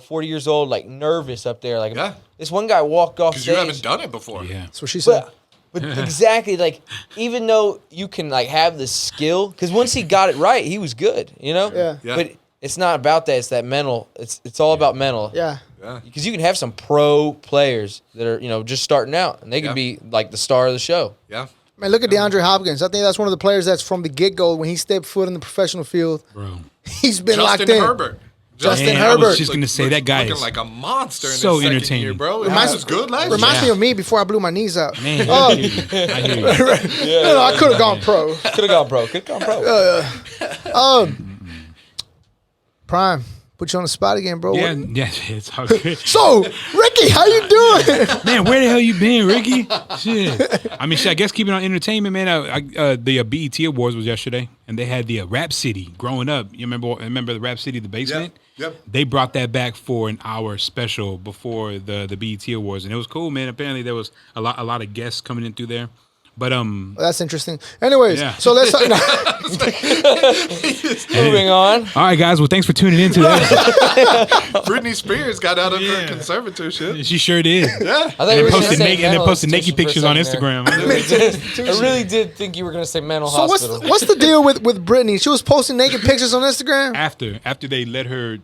40 years old, like nervous up there. Like this one guy walked off Because stage. you haven't done it before. Yeah. That's what she said. But exactly, like, even though you can, like, have the skill, because once he got it right, he was good, you know? Yeah. But it's not about that. It's that mental. It's all about mental. Yeah. Because you can have some pro players that are, just starting out, and they can be, like, the star of the show. Yeah. Man, look at DeAndre Hopkins. I think that's one of the players that's from the get-go when he stepped foot in the professional field. Bro. He's been locked in. Justin Herbert. Justin Man, I Herbert. was just gonna say that guy looking is like a monster in so his second entertaining. year, bro. He Reminds- was good last Reminds year. me of me before I blew my knees out. Man, Oh. I hear you. I could have gone pro. Could have gone pro. Could have gone pro. Prime, put you on the spot again, bro. Yeah, yeah, it's all good. So, Ricky, how you doing? Man, where the hell you been, Ricky? Shit. I mean, shit, I guess keeping on entertainment, man. The BET Awards was yesterday, and they had the Rap City growing up. You remember the Rap City, the basement? Yep. They brought that back for an hour special before the BET Awards, and it was cool, man. Apparently, there was a lot of guests coming in through there. But That's interesting. Anyways, Yeah. so let's Moving on. all right, guys. Well, thanks for tuning in today. Britney Spears got out of her conservatorship. She sure did. Yeah. I thought you And were gonna posted say naked, and then mental posted naked institution for a pictures on second there. Instagram. I really did think you were going to say mental So hospital. what's the deal with Britney? She was posting naked pictures on Instagram. After they let her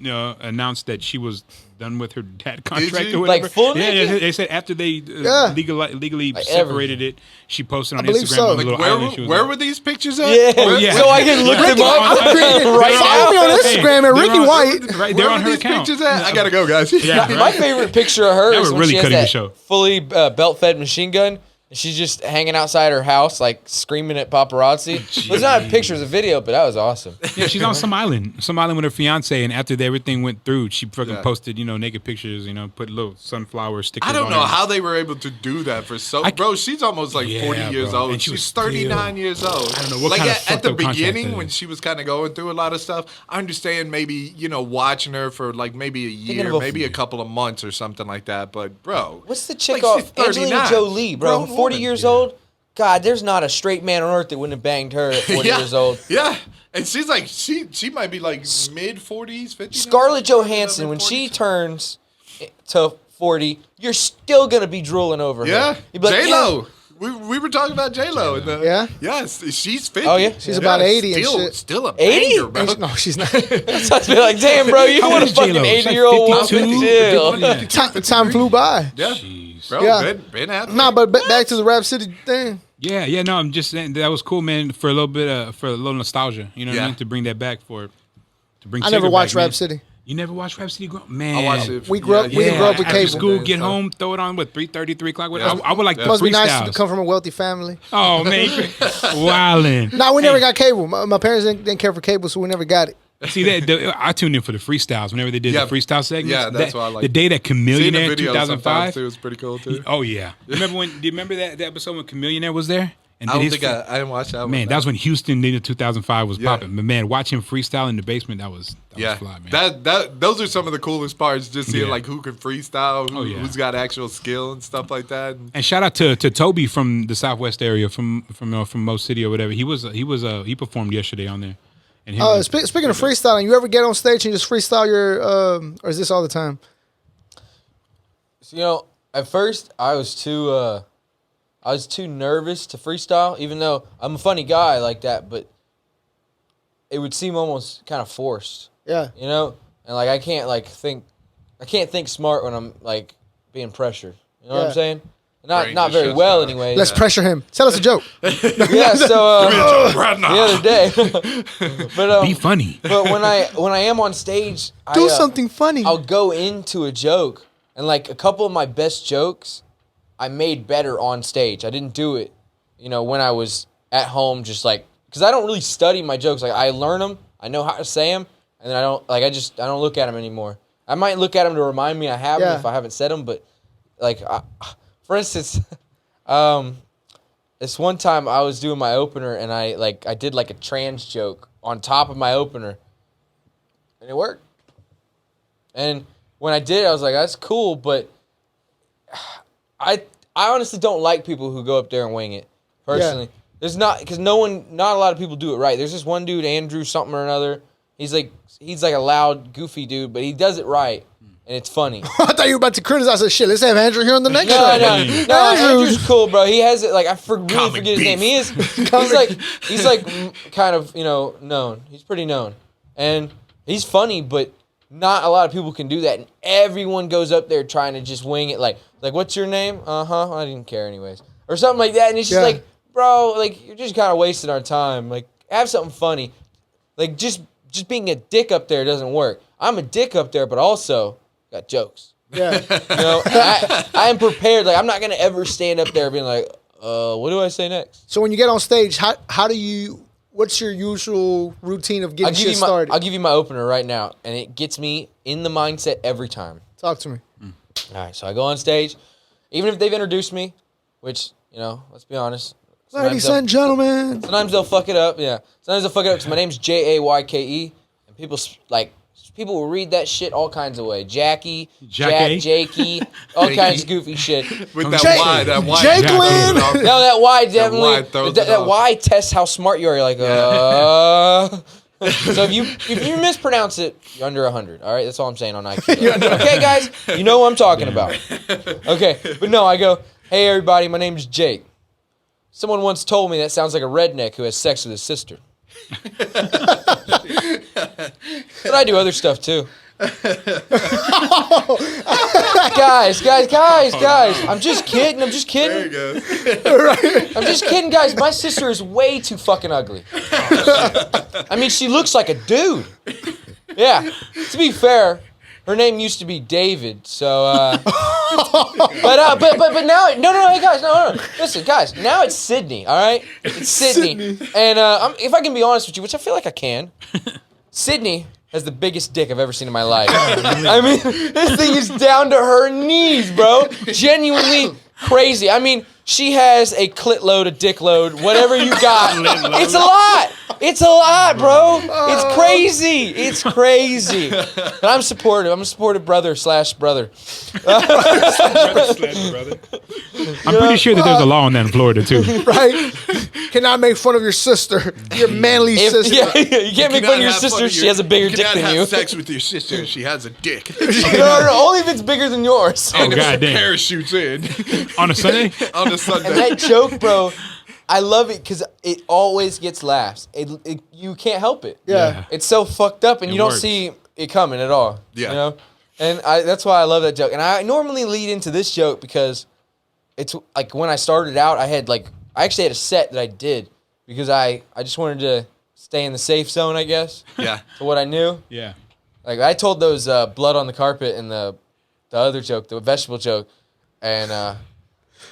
announce that she was done with her dad contract she? or whatever. Like full yeah, naked? they said after they Yeah. legally Like separated it, she posted on believe Instagram so. on a little island. She was Where like- were these pictures at? Yeah. Oh, yeah. So I can look Ricky, them up I'm creating, right follow now. me on Instagram at Hey, Ricky they're on- White. Right, they're Where on were her these account. pictures at? I gotta go, guys. Yeah, My right? favorite picture of her That is was when really she has cutting the that show. fully belt-fed machine gun, and she's just hanging outside her house, like screaming at paparazzi. It was not a picture, it was a video, but that was awesome. Yeah, she's on some island with her fiance, and after everything went through, she fucking Yeah. posted, naked pictures, put little sunflower stickers. I don't on know her. how they were able to do that for so. Bro, she's almost like Yeah, 40 years bro. old. And she was She's 39 still- years old. I don't know what like kind of at fucked the up contract beginning that when is. she was kind of going through a lot of stuff. I understand maybe watching her for like maybe a Thinking year, of a- maybe a couple of months or something like that. But bro, What's the chick like, off? she's 39. Angelina Jolie, bro. Grown 40 woman. years old? God, there's not a straight man on earth that wouldn't have banged her at 40 years old. Yeah, and she's like she might be like mid 40s, 50s. Scarlett Johansson, when she turns to 40, you're still going to be drooling over her. Yeah, You'd be like, J-Lo. We were talking about J-Lo. Yeah? Yes, she's 50. Oh, yeah? She's about 80 and still, shit. Still a 80? banger, bro. No, she's not. So I'd be like, damn, bro, you How want old a is fucking J-Lo? She's like 80-year-old woman? 52? Chill. Time flew by. Yeah. Jeez. Bro, Yeah. Ben Affleck. Nah, but back to the Rap City thing. Yeah, no, I'm just saying that was cool, man, for a little bit, for a little nostalgia, you know what I Yeah. mean, to bring that back to bring. I never Tigger watched back, man. Rap City. You never watched Rap City, man? I watched it. We grew up- we didn't grow up with after cable. school, get So- home, throw it on, 3:30, 3 o'clock. Yeah. I would like the Must be nice to freestyles. come from a wealthy family. Oh man, wildin'. No, we never got cable. My parents didn't care for cable, so we never got it. See I tuned in for the freestyles whenever they did Yeah. the freestyle segments. Yeah, that's what I like. The day that Seeing the Chameleonaire video 2005. sometimes too is pretty cool too. Oh yeah, do you remember that episode when Chameleonaire was there? And I did don't his think I didn't watch that one. Man, that was when Houston did 2005 was Yeah. popping. But man, watch him freestyle in the basement, that was yeah. fly, man. Those are some of the coolest parts. Just seeing Yeah. like who can freestyle, yeah. who's got actual skill and stuff like that. And shout out to Toby from the Southwest area, from Mo City or whatever. He performed yesterday on there. And him, Speaking of freestyling, you ever get on stage and just freestyle your, or is this all the time? So, at first, I was too nervous to freestyle, even though I'm a funny guy like that, but it would seem almost kind of forced, Yeah. and like I can't think smart when I'm like being pressured. You know what Yeah. I'm saying? Brain Not just very shuts well, down. anyway. Let's pressure him. Tell us a joke. Yeah. So the other day, but be funny. but when I am on stage, Do something funny. I'll go into a joke, and like a couple of my best jokes, I made better on stage. I didn't do it, when I was at home, just like, because I don't really study my jokes. Like I learn them, I know how to say them, and then I don't look at them anymore. I might look at them to remind me I have them Yeah. if I haven't said them, but like, for instance, this one time I was doing my opener and I did like a trans joke on top of my opener, and it worked. And when I did, I was like, that's cool, but I honestly don't like people who go up there and wing it. Personally, there's not because not a lot of people do it right. There's this one dude, Andrew something or another. He's like a loud, goofy dude, but he does it right, and it's funny. I thought you were about to criticize that shit. Let's have Andrew here on the next show. No, Andrew's cool, bro. He has it. Like I really forget his name. He is. He's like kind of known. He's pretty known, and he's funny, but not a lot of people can do that. And everyone goes up there trying to just wing it. Like what's your name? I didn't care anyways, or something like that. And it's just like, bro, like you're just kind of wasting our time. Like have something funny. Like just being a dick up there doesn't work. I'm a dick up there, but also got jokes. Yeah. I am prepared. Like I'm not gonna ever stand up there being like, what do I say next? So when you get on stage, how do you? What's your usual routine of getting shit started? I'll give you my opener right now, and it gets me in the mindset every time. Talk to me. All right, so I go on stage, even if they've introduced me, which let's be honest. Ladies and gentlemen. Sometimes they'll fuck it up. Yeah. Sometimes they'll fuck it up because my name's Jayke, and people will read that shit all kinds of way. Jackie, Jakey, all kinds of goofy shit. With that Y. Jakelin. No, that Y definitely. That off. Y tests how smart you are. You're like, So if you mispronounce it, you're under 100. All right, that's all I'm saying on IQ. Okay, guys, you know what I'm talking about. Okay, but no, I go, hey everybody, my name's Jake. Someone once told me that sounds like a redneck who has sex with his sister. But I do other stuff too. guys. I'm just kidding. There you go. I'm just kidding, guys. My sister is way too fucking ugly. I mean, she looks like a dude. Yeah. To be fair, her name used to be David, so but now hey guys, no. Listen, guys, now it's Sydney, all right? It's Sydney. And if I can be honest with you, which I feel like I can, Sydney has the biggest dick I've ever seen in my life. I mean, this thing is down to her knees, bro. Genuinely crazy. I mean, she has a clit load, a dick load, whatever you got. It's a lot. It's a lot, bro. It's crazy. It's crazy. And I'm supportive. I'm a supportive brother. Brother. I'm pretty sure that there's a law on that in Florida too. Right? Cannot make fun of your sister, your manly sister. Yeah, you can't make fun of your sister. She has a bigger dick than you. You cannot have sex with your sister. She has a dick. No, only if it's bigger than yours. Oh goddamn! Parachutes in On a Sunday. on a Sunday. And that joke, bro, I love it because it always gets laughs. You can't help it. Yeah. It's so fucked up, and It you don't works. see it coming at all. Yeah. You know? And that's why I love that joke. And I normally lead into this joke because it's like when I started out, I actually had a set that I did because I just wanted to stay in the safe zone, I guess. Yeah. To what I knew. Yeah. Like I told those blood on the carpet and the other joke, the vegetable joke, and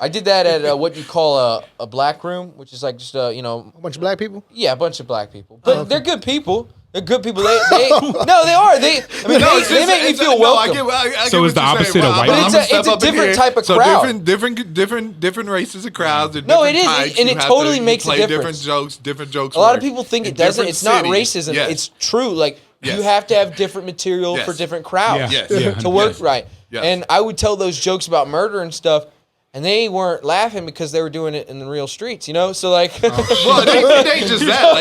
I did that at what you call a black room, which is like just A bunch of black people? yeah, a bunch of black people, but they're good people. They're good people. They are. They make me feel welcome. So it's the opposite of white But it's a different type of crowd. Different races of crowds. No, it is, and it totally makes a difference. Different jokes. A lot of people think it doesn't. It's not racism. Yes. It's true. Like Yes. you have to have different material for Yes. different crowds Yeah. Yes. Yeah. to work Yes. right. Yes. And I would tell those jokes about murder and stuff, and they weren't laughing because they were doing it in the real streets, you know? So like Well, it ain't just that.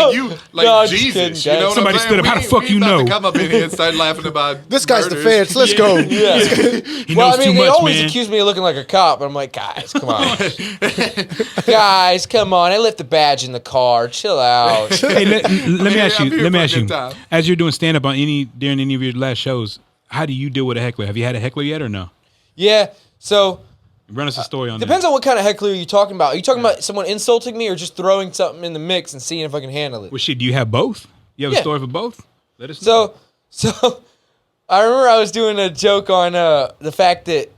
Like No, I'm just Jesus. kidding, You know what Somebody I'm saying? stood up. How the fuck We you about know? to come up in here and start laughing about This guy's the murders. feds. Let's go. yeah. He Well, knows I mean, too they much, always man. accuse me of looking like a cop, and I'm like, guys, come on. Guys, come on. I left the badge in the car. Chill out. Hey, let me ask I'm you. here Let me for a ask you. good time. As you're doing stand up during any of your last shows, how do you deal with a heckler? Have you had a heckler yet or no? Yeah, so Run us a story on depends that. on what kind of heckler you're talking about. Are you talking about someone insulting me or just throwing something in the mix and seeing if I can handle it? Well, shit, do you have both? You have Yeah. a story for both? Let us know. So I remember I was doing a joke on the fact that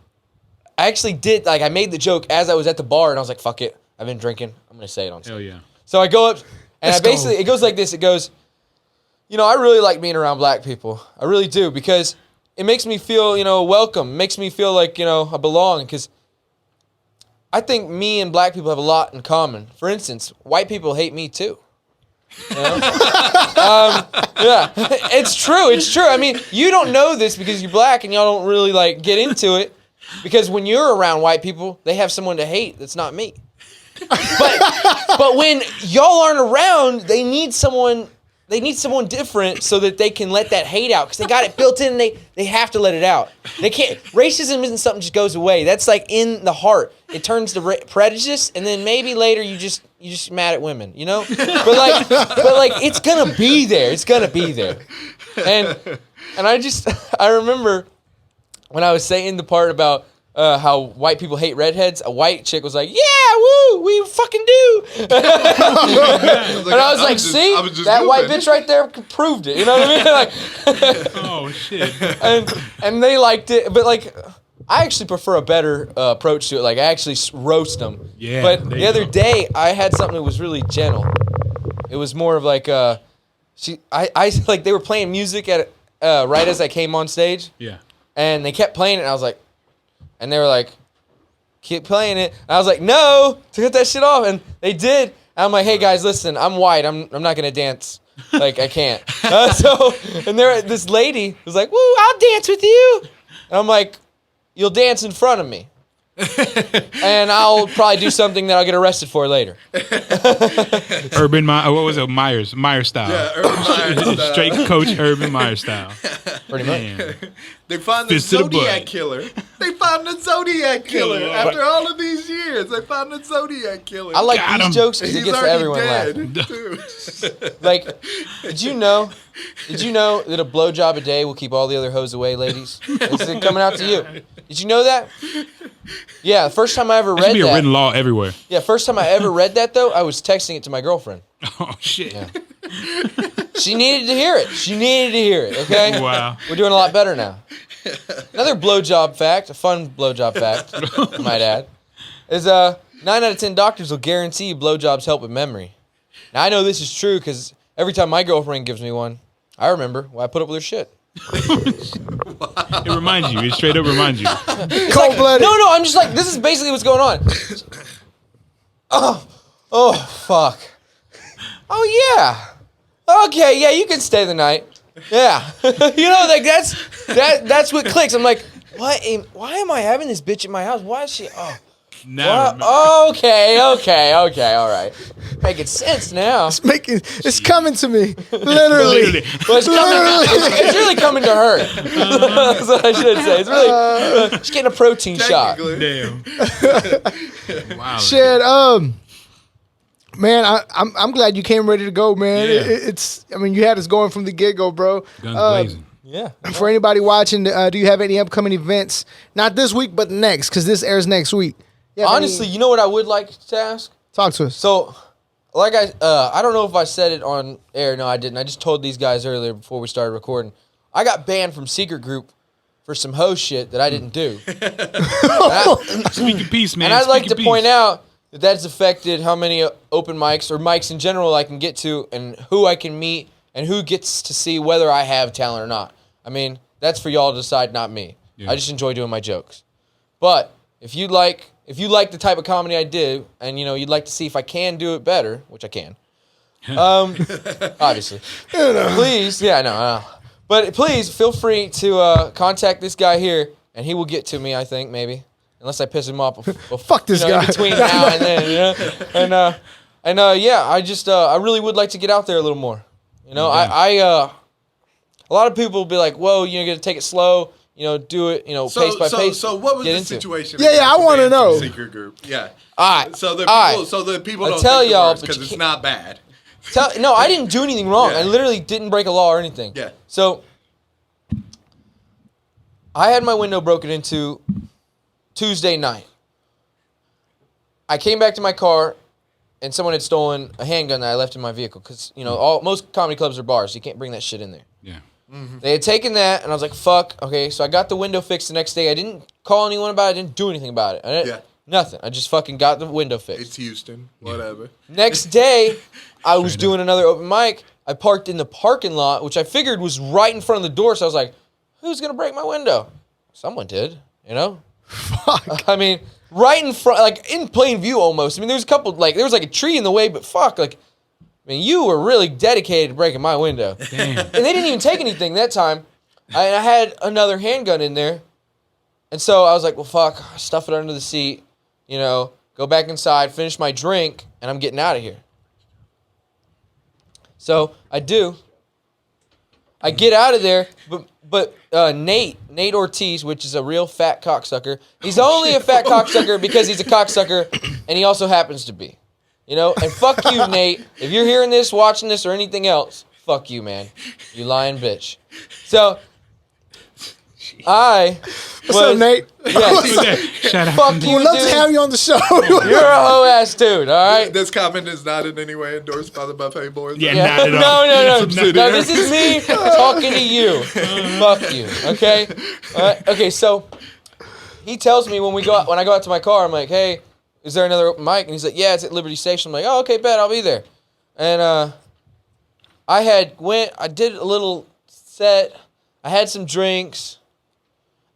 I actually did, like, I made the joke as I was at the bar, and I was like, fuck it, I've been drinking, I'm going to say it on stage. Hell yeah. So I go up, and Let's go. it goes like this, it goes, I really like being around black people. I really do, because it makes me feel, welcome. It makes me feel like, I belong, because I think me and black people have a lot in common. For instance, white people hate me too. You know? Yeah, it's true. It's true. I mean, you don't know this because you're black and y'all don't really like get into it. Because when you're around white people, they have someone to hate that's not me. But when y'all aren't around, they need someone different so that they can let that hate out because they got it built in. And they have to let it out. They can't. Racism isn't something that just goes away. That's like in the heart. It turns to prejudice, and then maybe later you just mad at women, you know. But like it's gonna be there. It's gonna be there. And I remember when I was saying the part about how white people hate redheads, a white chick was like, "Yeah, woo, we fucking do." And I was like, "See, that white bitch right there proved it." You know what I mean? Like, Oh shit. and they liked it, but like, I actually prefer a better approach to it. Like, I actually roast them. Yeah, But there the you other go. day, I had something that was really gentle. It was more of like, I like they were playing music at right as I came on stage. Yeah. And they kept playing it, and I was like, and they were like, keep playing it. And I was like, no, to cut that shit off. And they did. And I'm like, hey guys, listen, I'm white. I'm not gonna dance. Like I can't. And this lady was like, woo, I'll dance with you. And I'm like, you'll dance in front of me. And I'll probably do something that I'll get arrested for later. Urban what was it? Myers style. Yeah, Urban Meyers. Straight Coach Urban Meyers style. Pretty much. Man. They found the Fist to the Zodiac butt. killer. They found the Zodiac killer. After all of these years, they found the Zodiac killer. I like Got these him. jokes because it He's gets already everyone laughing. dead, too. Like, did you know that a blowjob a day will keep all the other hoes away, ladies? This is coming out to you. Did you know that? Yeah, the first time I ever There should read be a that. written law everywhere. Yeah, first time I ever read that though, I was texting it to my girlfriend. Oh shit. Yeah. She needed to hear it. She needed to hear it. Okay. Wow. We're doing a lot better now. Another blowjob fact, a fun blowjob fact, I might add, is 9 out of 10 doctors will guarantee blowjobs help with memory. Now I know this is true because every time my girlfriend gives me one, I remember why I put up with her shit. It reminds you. It straight up reminds you. Cold blooded. No, I'm just like, this is basically what's going on. Oh, fuck. Oh, yeah. Okay, yeah, you can stay the night. Yeah. You know, like, that's what clicks. I'm like, why am I having this bitch in my house? Why is she, Now okay, all right. Making sense now. It's coming to me. Literally. Well, it's really coming to her. That's what I should say. It's really, she's getting a protein shot. Technically. Damn. Wow. Shit. Man, I'm glad you came ready to go, man. Yeah. I mean, you had us going from the get-go, bro. Guns blazing. Yeah. For anybody watching, do you have any upcoming events? Not this week, but next, because this airs next week. Honestly, you know what I would like to ask? Talk to us. So, like I don't know if I said it on air. No, I didn't. I just told these guys earlier before we started recording. I got banned from Secret Group for some hoe shit that I didn't do. Speak your piece, man. And I'd like Speak to your point piece. out that that's affected how many open mics or mics in general I can get to and who I can meet and who gets to see whether I have talent or not. I mean, that's for y'all to decide, not me. Yeah. I just enjoy doing my jokes. But if you like the type of comedy I do and, you know, you'd like to see if I can do it better, which I can, obviously, please, yeah, I know. But please feel free to contact this guy here and he will get to me, I think, maybe. Unless I piss him off. Fuck this guy. In between now and then, you know? And yeah, I really would like to get out there a little more. You know, a lot of people will be like, whoa, you're going to take it slow, you know, do it, you know, pace by pace. So what was get the into it. situation? Yeah, I want to know. Secret Group. Yeah. All right. So the people I'll don't tell think y'all, because but it's you not bad. No, I didn't do anything wrong. Yeah. I literally didn't break a law or anything. Yeah. So I had my window broken into Tuesday night. I came back to my car, and someone had stolen a handgun that I left in my vehicle. Because, you know, most comedy clubs are bars. So you can't bring that shit in there. Yeah. They had taken that, and I was like, fuck. Okay, so I got the window fixed the next day. I didn't call anyone about it. I didn't do anything about it. Yeah. Nothing. I just fucking got the window fixed. It's Houston. Whatever. Next day, I was doing another open mic. I parked in the parking lot, which I figured was right in front of the door. So I was like, who's going to break my window? Someone did, you know? Fuck. I mean, right in front, like in plain view almost. I mean, there was a couple, like there was like a tree in the way, but fuck, like, I mean, you were really dedicated to breaking my window. Damn. And they didn't even take anything that time. I had another handgun in there. And so I was like, well, fuck, stuff it under the seat, you know, go back inside, finish my drink, and I'm getting out of here. So I do. I get out of there, but Nate Ortiz, which is a real fat cocksucker, he's only a fat cocksucker because he's a cocksucker, and he also happens to be. You know, and fuck you, Nate. If you're hearing this, watching this, or anything else, fuck you, man. You lying bitch. So, What's up, Nate? Yes. Shout out. Fuck you, We'd love to dude. have you on the show. You're a hoe ass dude, all right? This comment is not in any way endorsed by the Buffet Boyz. Yeah, Yeah. not at all. No, this is me talking to you. Fuck you, okay? Okay, so he tells me when I go out to my car, I'm like, hey, is there another open mic? And he's like, yeah, it's at Liberty Station. I'm like, oh, okay, bet, I'll be there. And I did a little set. I had some drinks,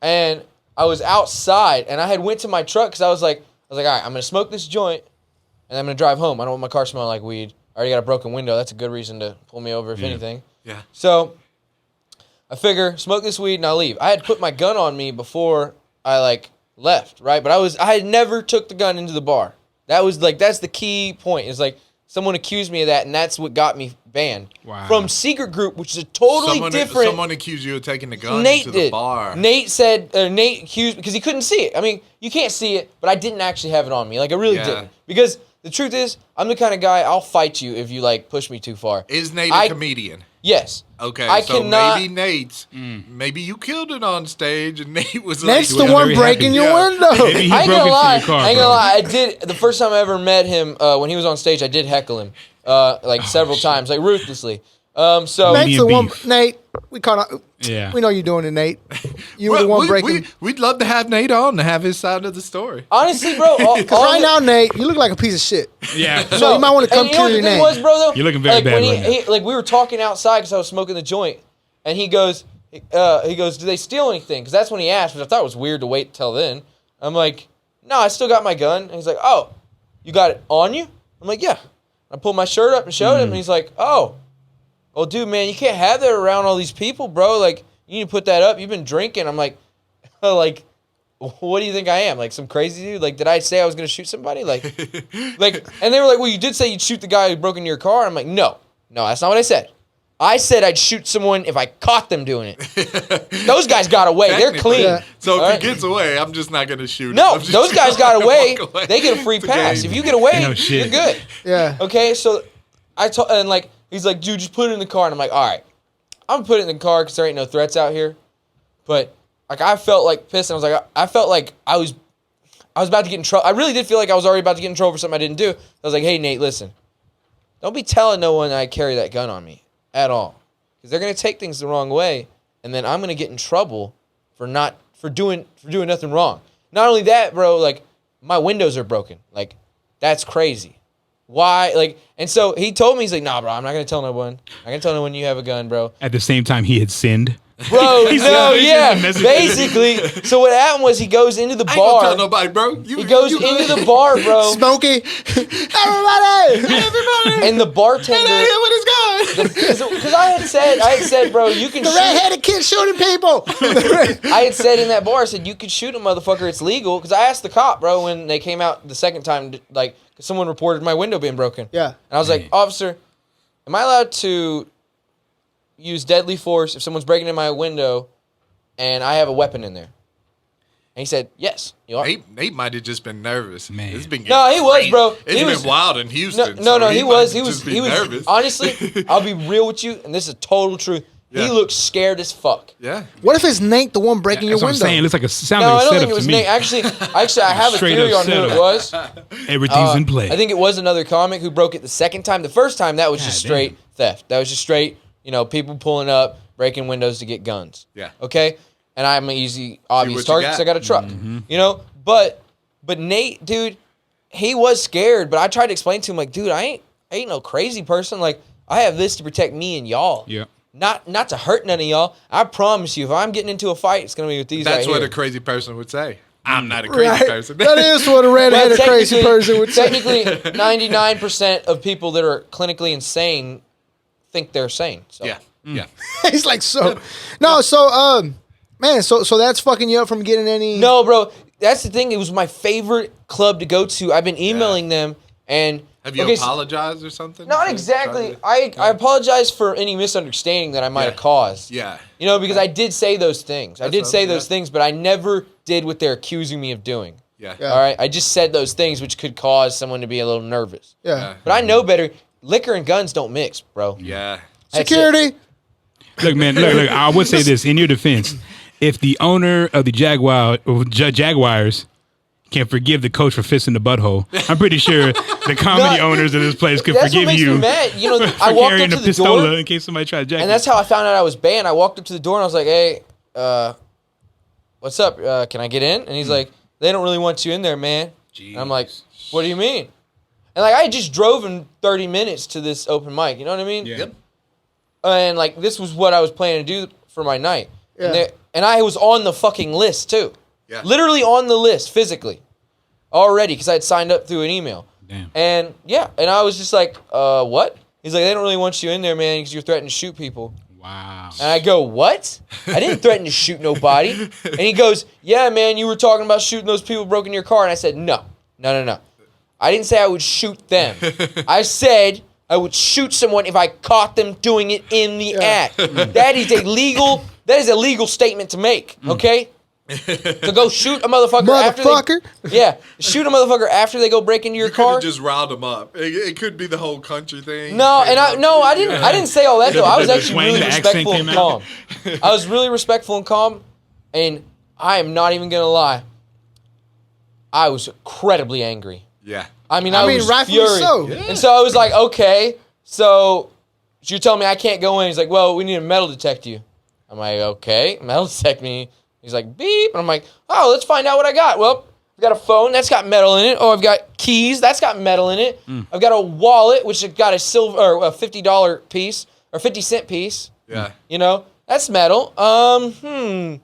and I was outside, and I had went to my truck because I was like, all right, I'm gonna smoke this joint, and I'm gonna drive home. I don't want my car smelling like weed. I already got a broken window. That's a good reason to pull me over, if anything. Yeah. So I figure smoke this weed and I'll leave. I had put my gun on me before I left, right? But I had never took the gun into the bar. That's the key point. Is like someone accused me of that, and that's what got me banned from Secret Group, which is a totally different. Someone accused you of taking the gun Nate into did. the bar. Nate accused because he couldn't see it. I mean, you can't see it, but I didn't actually have it on me. Like I really didn't. Because the truth is, I'm the kind of guy I'll fight you if you push me too far. Is Nate a comedian? Yes. Okay, cannot. maybe Nate's. Maybe you killed it on stage, and Nate was Nate's like, the one breaking your window. Maybe he I ain't broke gonna into lie. your car, I ain't bro. gonna lie. I did the first time I ever met him when he was on stage. I did heckle him several times, ruthlessly. So Nate's the one. Beef. Nate, we caught. Yeah. We know you're doing it, Nate. You were the one breaking. We'd love to have Nate on to have his side of the story. honestly, bro, Because right now, Nate, you look like a piece of shit. Yeah. So you might want to come and you know clear what the your thing name. was, bro? Though You're looking very bad when right now. we were talking outside because I was smoking the joint, and he goes, do they steal anything? Because that's when he asked, which I thought was weird to wait till then. I'm like, no, I still got my gun. And he's like, oh, you got it on you? I'm like, yeah. I pulled my shirt up and showed him, and he's like, oh, well, dude, man, you can't have that around all these people, bro. Like, you need to put that up. You've been drinking. I'm like, what do you think I am? Like some crazy dude? Like, did I say I was gonna shoot somebody? Like, and they were like, well, you did say you'd shoot the guy who broke into your car. I'm like, no, that's not what I said. I said I'd shoot someone if I caught them doing it. Those guys got away. They're clean. Yeah. So All if right? he gets away, I'm just not going to shoot him. No, I'm just those guys got gonna away. walk away. They get a free It's a pass. game. If you get away, No shit. you're good. Yeah. Okay, so he's like, dude, just put it in the car. And I'm like, all right, I'm gonna put it in the car because there ain't no threats out here. But I felt like pissed. And I felt like I was about to get in trouble. I really did feel like I was already about to get in trouble for something I didn't do. I was like, hey, Nate, listen, don't be telling no one I carry that gun on me at all, because they're gonna take things the wrong way, and then I'm gonna get in trouble for doing nothing wrong. Not only that, bro, like my windows are broken. Like that's crazy. Why? Like, and so he told me, he's like, nah, bro, I'm not gonna tell no one. I'm not gonna tell no one you have a gun, bro. At the same time, he had sinned. Bro, He's no, sending yeah. the message. Basically, so what happened was he goes into the I ain't gonna tell bar. nobody, bro. He goes into the bar, bro, Smokey. Everybody. and the bartender. Get out with his gun. Because I had said, bro, you can The shoot. redheaded kid shooting people. I had said in that bar, I said, you could shoot a motherfucker, it's legal. Because I asked the cop, bro, when they came out the second time, like, someone reported my window being broken. Yeah. And I was like, officer, am I allowed to use deadly force if someone's breaking in my window and I have a weapon in there? And he said, yes, you are. Nate might have just been nervous. Man. It's been No, he was, crazy. bro. It's He been was- wild in Houston. No, so he might was just be nervous. honestly, I'll be real with you, and this is total truth. Yeah. He looked scared as fuck. Yeah. What if it's Nate, the one breaking That's your what I'm window? saying. It looks like sounds No, like I a don't setup think it was to me. Nate. Actually, I have a Straight theory up on who it setup. was. Everything's in play. I think it was another comic who broke it the second time. The first time, that was just God straight theft. That was just straight, people pulling up, breaking windows to get guns. Yeah. Okay? And I'm an easy, obvious what you target got. because I got a truck. But Nate, dude, he was scared, but I tried to explain to him, like, dude, I ain't no crazy person. Like, I have this to protect me and y'all. Yeah. Not to hurt none of y'all. I promise you, if I'm getting into a fight, it's gonna be with these That's right what here. a crazy person would say. I'm not a crazy Right. person. That is what a redheaded crazy technically- person would say. Technically, 99% of people that are clinically insane think they're sane. So. Yeah. Yeah. He's like, so. No, so, man, so that's fucking you up from getting any. No, bro. That's the thing. It was my favorite club to go to. I've been emailing them and. Have you okay, so- apologized or something? Not exactly. I apologize for any misunderstanding that I might have caused. Yeah. You know, because I did say those things. I did say those yeah. things, but I never did what they're accusing me of doing. Yeah. Yeah. All right? I just said those things which could cause someone to be a little nervous. Yeah. But I know better. Liquor and guns don't mix, bro. Yeah. That's Security. Look, man. Look. I would say this in your defense: if the owner of the Jaguars can forgive the coach for fisting the butthole, I'm pretty sure the comedy No, owners of this place could That's what forgive makes you me mad. You know, for I walked up carrying to a the pistola door, in case somebody tried to jack and you. that's how I found out I was banned. I walked up to the door and I was like, "Hey, what's up? Can I get in?" And he's like, "They don't really want you in there, man." And I'm like, "What do you mean?" And like I just drove in 30 minutes to this open mic. You know what I mean? Yeah. Yep. And like this was what I was planning to do for my night. Yeah. And I was on the fucking list too. Yeah. Literally on the list physically already because I had signed up through an email. Damn. And yeah, and I was just like, what? He's like, they don't really want you in there, man, because you're threatening to shoot people. Wow. And I go, what? I didn't threaten to shoot nobody. And he goes, yeah, man, you were talking about shooting those people who broke into your car. And I said, no. I didn't say I would shoot them. I said I would shoot someone if I caught them doing it in the act. That is a legal statement to make, okay? To go shoot a motherfucker Motherfucker. shoot a motherfucker after they go break into your You could car. have just riled them up. It could be the whole country thing. No, and I didn't say all that though. I was The actually twang, really the accent respectful came and out. calm. I was really respectful and calm, and I am not even gonna lie. I was incredibly angry. Yeah. I mean, was rightfully furious. so. Yeah. And so I was like, okay, so you're telling me I can't go in? He's like, well, we need to metal detect you. I'm like, okay, metal detect me. He's like, beep. And I'm like, oh, let's find out what I got. Well, I've got a phone that's got metal in it. Oh, I've got keys that's got metal in it. I've got a wallet which has got a silver or a $50 piece or 50-cent piece. Yeah. You know, that's metal. I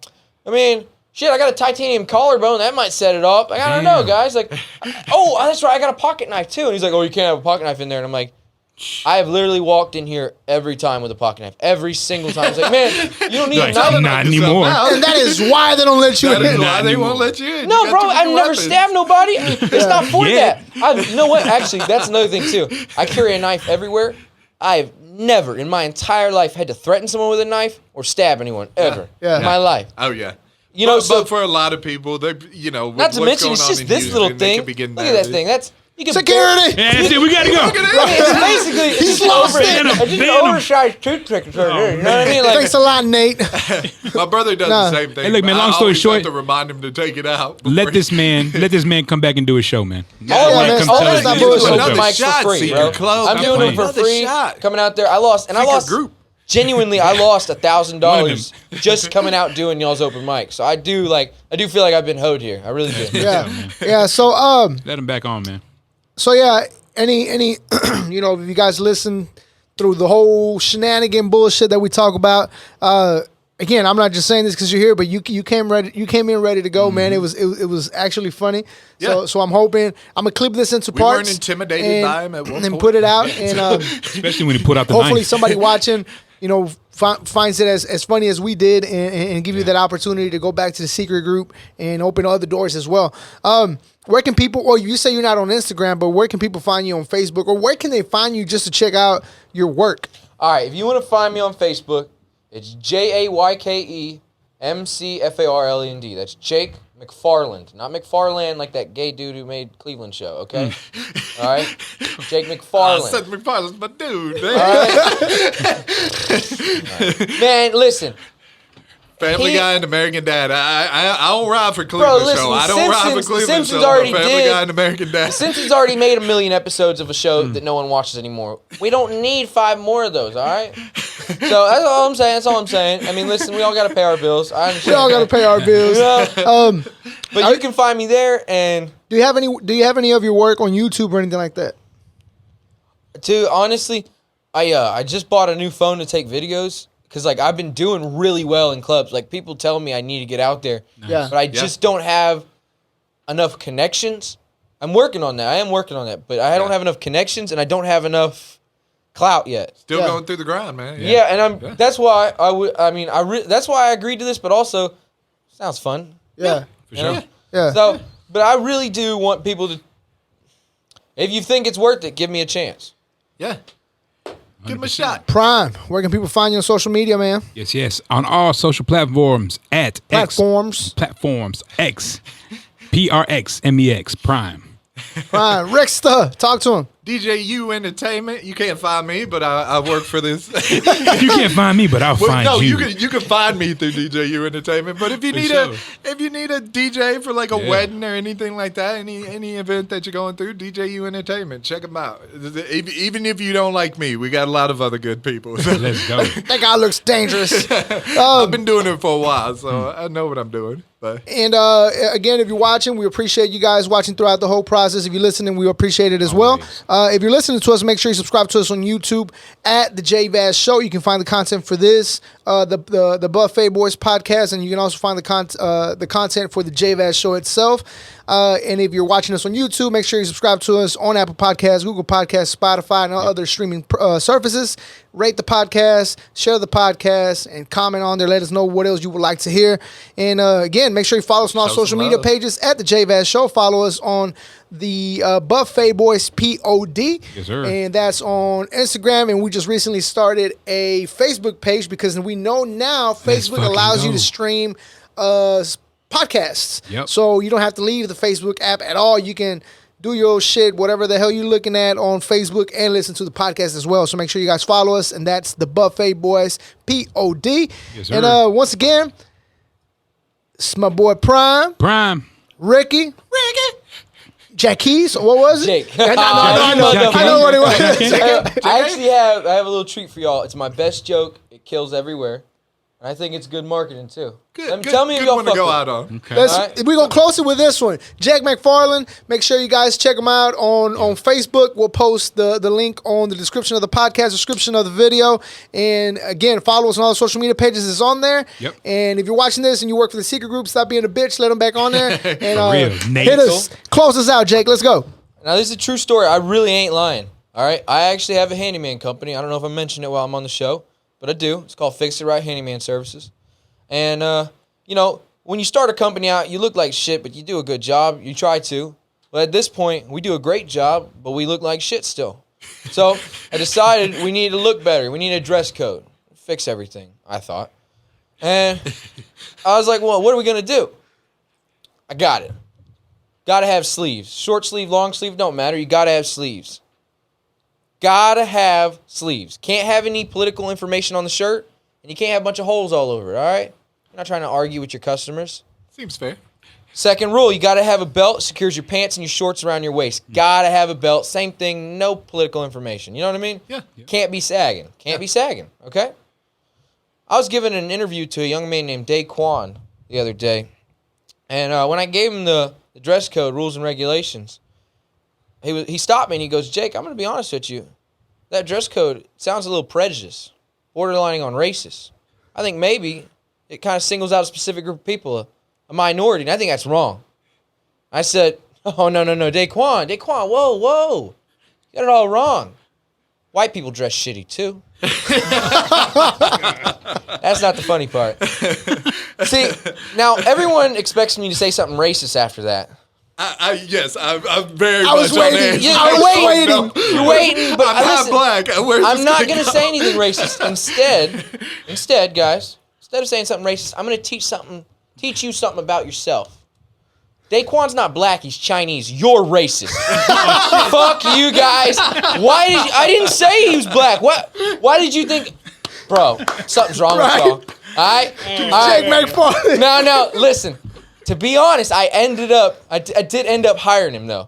mean, shit, I got a titanium collarbone. That might set it off. Like, I don't know, guys. Like, oh, that's right. I got a pocket knife, too. And he's like, oh, you can't have a pocket knife in there. And I'm like, I have literally walked in here every time with a pocket knife. Every single time. It's like, man, you don't need Like, a knife. not anymore. And that is why they don't let you That is in. why they anymore. won't let you in. No, You got bro, too many I've never weapons. stabbed nobody. It's not for Yeah. that. You know what? Actually, that's another thing, too. I carry a knife everywhere. I've never in my entire life had to threaten someone with a knife or stab anyone, ever. Yeah. In my life. Oh, yeah. You know, but for a lot of people, they, you know, not to mention, it's just this little thing. Look at that thing. That's you can Security. Yeah, that's it. We gotta go. I mean, it's basically He's lost it. it's just an oversized toothpick. You know what I mean? Like, Thanks a lot, Nate. My brother does Nah. the same thing. Hey, look, man, but long I story always short- have to remind him to take it out. Let this man come back and do his show, man. all Yeah, I'm man, all stop I'm that doing bullshit. is open Another mics shot, for free, Secret bro. Club. I'm doing them for Another free. shot. Coming out there, I lost group. Genuinely, I lost One of $1,000 just coming out doing y'all's open mic. So I do feel like I've been hoed here. I really do. Yeah. So Let him back on, man. So yeah, any you know, if you guys listen through the whole shenanigan bullshit that we talk about, again, I'm not just saying this because you're here, but you came in ready to go, man. It was actually funny. Yeah. So I'm hoping I'm gonna clip this into We parts. weren't intimidated by him at one and point. put it out, and Especially when he put out the hopefully knife. somebody watching, you know, finds it as funny as we did, and give you that opportunity to go back to the secret group and open other doors as well. Where can people? Well, you say you're not on Instagram, but where can people find you on Facebook, or where can they find you just to check out your work? All right, if you want to find me on Facebook, it's JaykeMcFarland. That's Jayke McFarland, not McFarlane like that gay dude who made Cleveland Show. Okay, all right, Jayke I McFarland. said McFarlane's my dude. All right. Man, listen. Family Guy and American Dad. I don't ride for Bro, Cleveland listen, Show. I don't ride for Cleveland Simpsons Show. already Family did. Guy and American Dad. Simpsons already made 1 million episodes of a show that no one watches anymore. We don't need 5 more of those, all right? So that's all I'm saying. I mean, listen, we all got to pay our bills. I understand. We all got to pay our bills. But you can find me there, and Do you have any of your work on YouTube or anything like that? dude, honestly, I just bought a new phone to take videos. Because, like, I've been doing really well in clubs. Like, people tell me I need to get out there. Yeah. But I just don't have enough connections. I'm working on that. I am working on that, but I don't have enough connections, and I don't have enough clout yet. Still going through the grind, man. Yeah, and that's why that's why I agreed to this, but also sounds fun. Yeah. For sure. Yeah. So, but I really do want people to. If you think it's worth it, give me a chance. Yeah. Give him a 100%. shot. Prime, where can people find you on social media, man? Yes. On all social platforms at Platforms. Platforms X. PRXMEX Prime. Prime. Rickster, talk to him. DJU Entertainment. You can't find me, but I work for this. You can't find me, but I'll Well, find no, you. you can find me through DJU Entertainment. But if you need sure. if you need a DJ for like a Yeah. wedding or anything like that, any event that you're going through, DJU Entertainment, check them out. Even if you don't like me, we got a lot of other good people. Let's go. That guy looks dangerous. I've been doing it for a while, so I know what I'm doing. But And again, if you're watching, we appreciate you guys watching throughout the whole process. If you're listening, we appreciate it as well. If you're listening to us, make sure you subscribe to us on YouTube at the JVaz Show. You can find the content for this, the Buffet Boyz podcast, and you can also find the content for the JVaz Show itself. And if you're watching us on YouTube, make sure you subscribe to us on Apple Podcasts, Google Podcasts, Spotify, and other streaming services. Rate the podcast, share the podcast, and comment on there. Let us know what else you would like to hear. And again, make sure you follow us on all Show social some media love. pages at the JVaz Show. Follow us on the Buffet Boyz POD. Yes, sir. And that's on Instagram. And we just recently started a Facebook page because we know now Facebook fucking allows you go. to stream podcasts. Yep. So you don't have to leave the Facebook app at all. You can do your shit, whatever the hell you're looking at on Facebook, and listen to the podcast as well. So make sure you guys follow us, and that's the Buffet Boyz POD. Yes, sir. And once again, it's my boy Prime, Ricky, Jackie. So what was it? Jake. I know what it was. I have a little treat for y'all. It's my best joke. It kills everywhere. And I think it's good marketing too. Tell me if good y'all one to fuck go with out it. on. Okay. We're going to close it with this one. Jayke McFarland. Make sure you guys check him out on Facebook. We'll post the link on the description of the podcast, description of the video. And again, follow us on all the social media pages. It's on there. Yep. And if you're watching this and you work for the secret group, stop being a bitch. Let them back on there. And For real. Nate. hit us. Close us out, Jake. Let's go. Now, this is a true story. I really ain't lying. All right? I actually have a handyman company. I don't know if I mentioned it while I'm on the show, but I do. It's called Fix It Right Handyman Services. And, when you start a company out, you look like shit, but you do a good job. You try to. But at this point, we do a great job, but we look like shit still. So I decided we need to look better. We need a dress code. Fix everything, I thought. And I was like, well, what are we going to do? I got it. Got to have sleeves. Short sleeve, long sleeve, don't matter. You got to have sleeves. Got to have sleeves. Can't have any political information on the shirt, and you can't have a bunch of holes all over it, all right? You're not trying to argue with your customers. Seems fair. Second rule, you got to have a belt, secures your pants and your shorts around your waist. Got to have a belt. Same thing, no political information. You know what I mean? Yeah. Can't be sagging. Can't be sagging, okay? I was giving an interview to a young man named Daquan the other day, and when I gave him the dress code, rules and regulations, he stopped me and he goes, Jake, I'm going to be honest with you. That dress code sounds a little prejudiced, borderlining on racist. I think maybe it kind of singles out a specific group of people, a minority, and I think that's wrong. I said, oh, no, Daquan, whoa. You got it all wrong. White people dress shitty, too. That's not the funny part. See, now everyone expects me to say something racist after that. Yes, I'm very I was much on waiting. edge. Yeah, I was waiting. You're waiting, but I'm half listen, black. Where's I'm this not gonna going to go? say anything racist. Instead, guys, instead of saying something racist, I'm going to teach you something about yourself. Daquan's not black, he's Chinese. You're racist. Fuck you guys. I didn't say he was black. Why did you think? Bro, something's wrong with y'all. All right? Jayke McFarland. No, listen. To be honest, I did end up hiring him, though.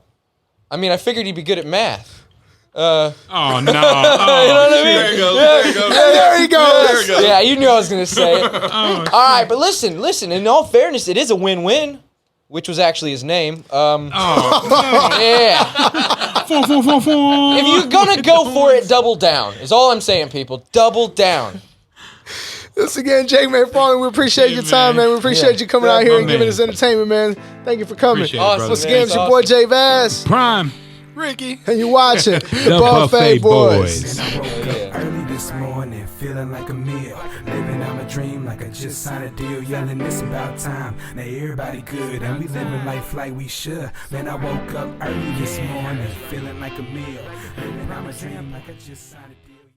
I mean, I figured he'd be good at math. Oh, no. You know what I mean? There you go. There you go. There he goes. There you go. Yeah, you knew I was going to say it. All right, but listen. In all fairness, it is a win-win, which was actually his name. Yeah. If you're going to go for it, double down, is all I'm saying, people. Double down. This again, Jayke McFarland. We appreciate your time, man. We appreciate you coming out here and giving us entertainment, man. Thank you for coming. Appreciate it, Awesome, brother. Once man. again, it's your boy JVaz, Prime. Ricky. and you're watching the Buffet Buffet Boys. Boys. And I woke Yeah. up early this morning, feeling like a meal. Living out my dream like I just signed a deal. Yelling, it's about time. Now everybody good, and we living life like we should. Man, I woke up early this morning, feeling like a meal. Living out my dream like I just signed a deal.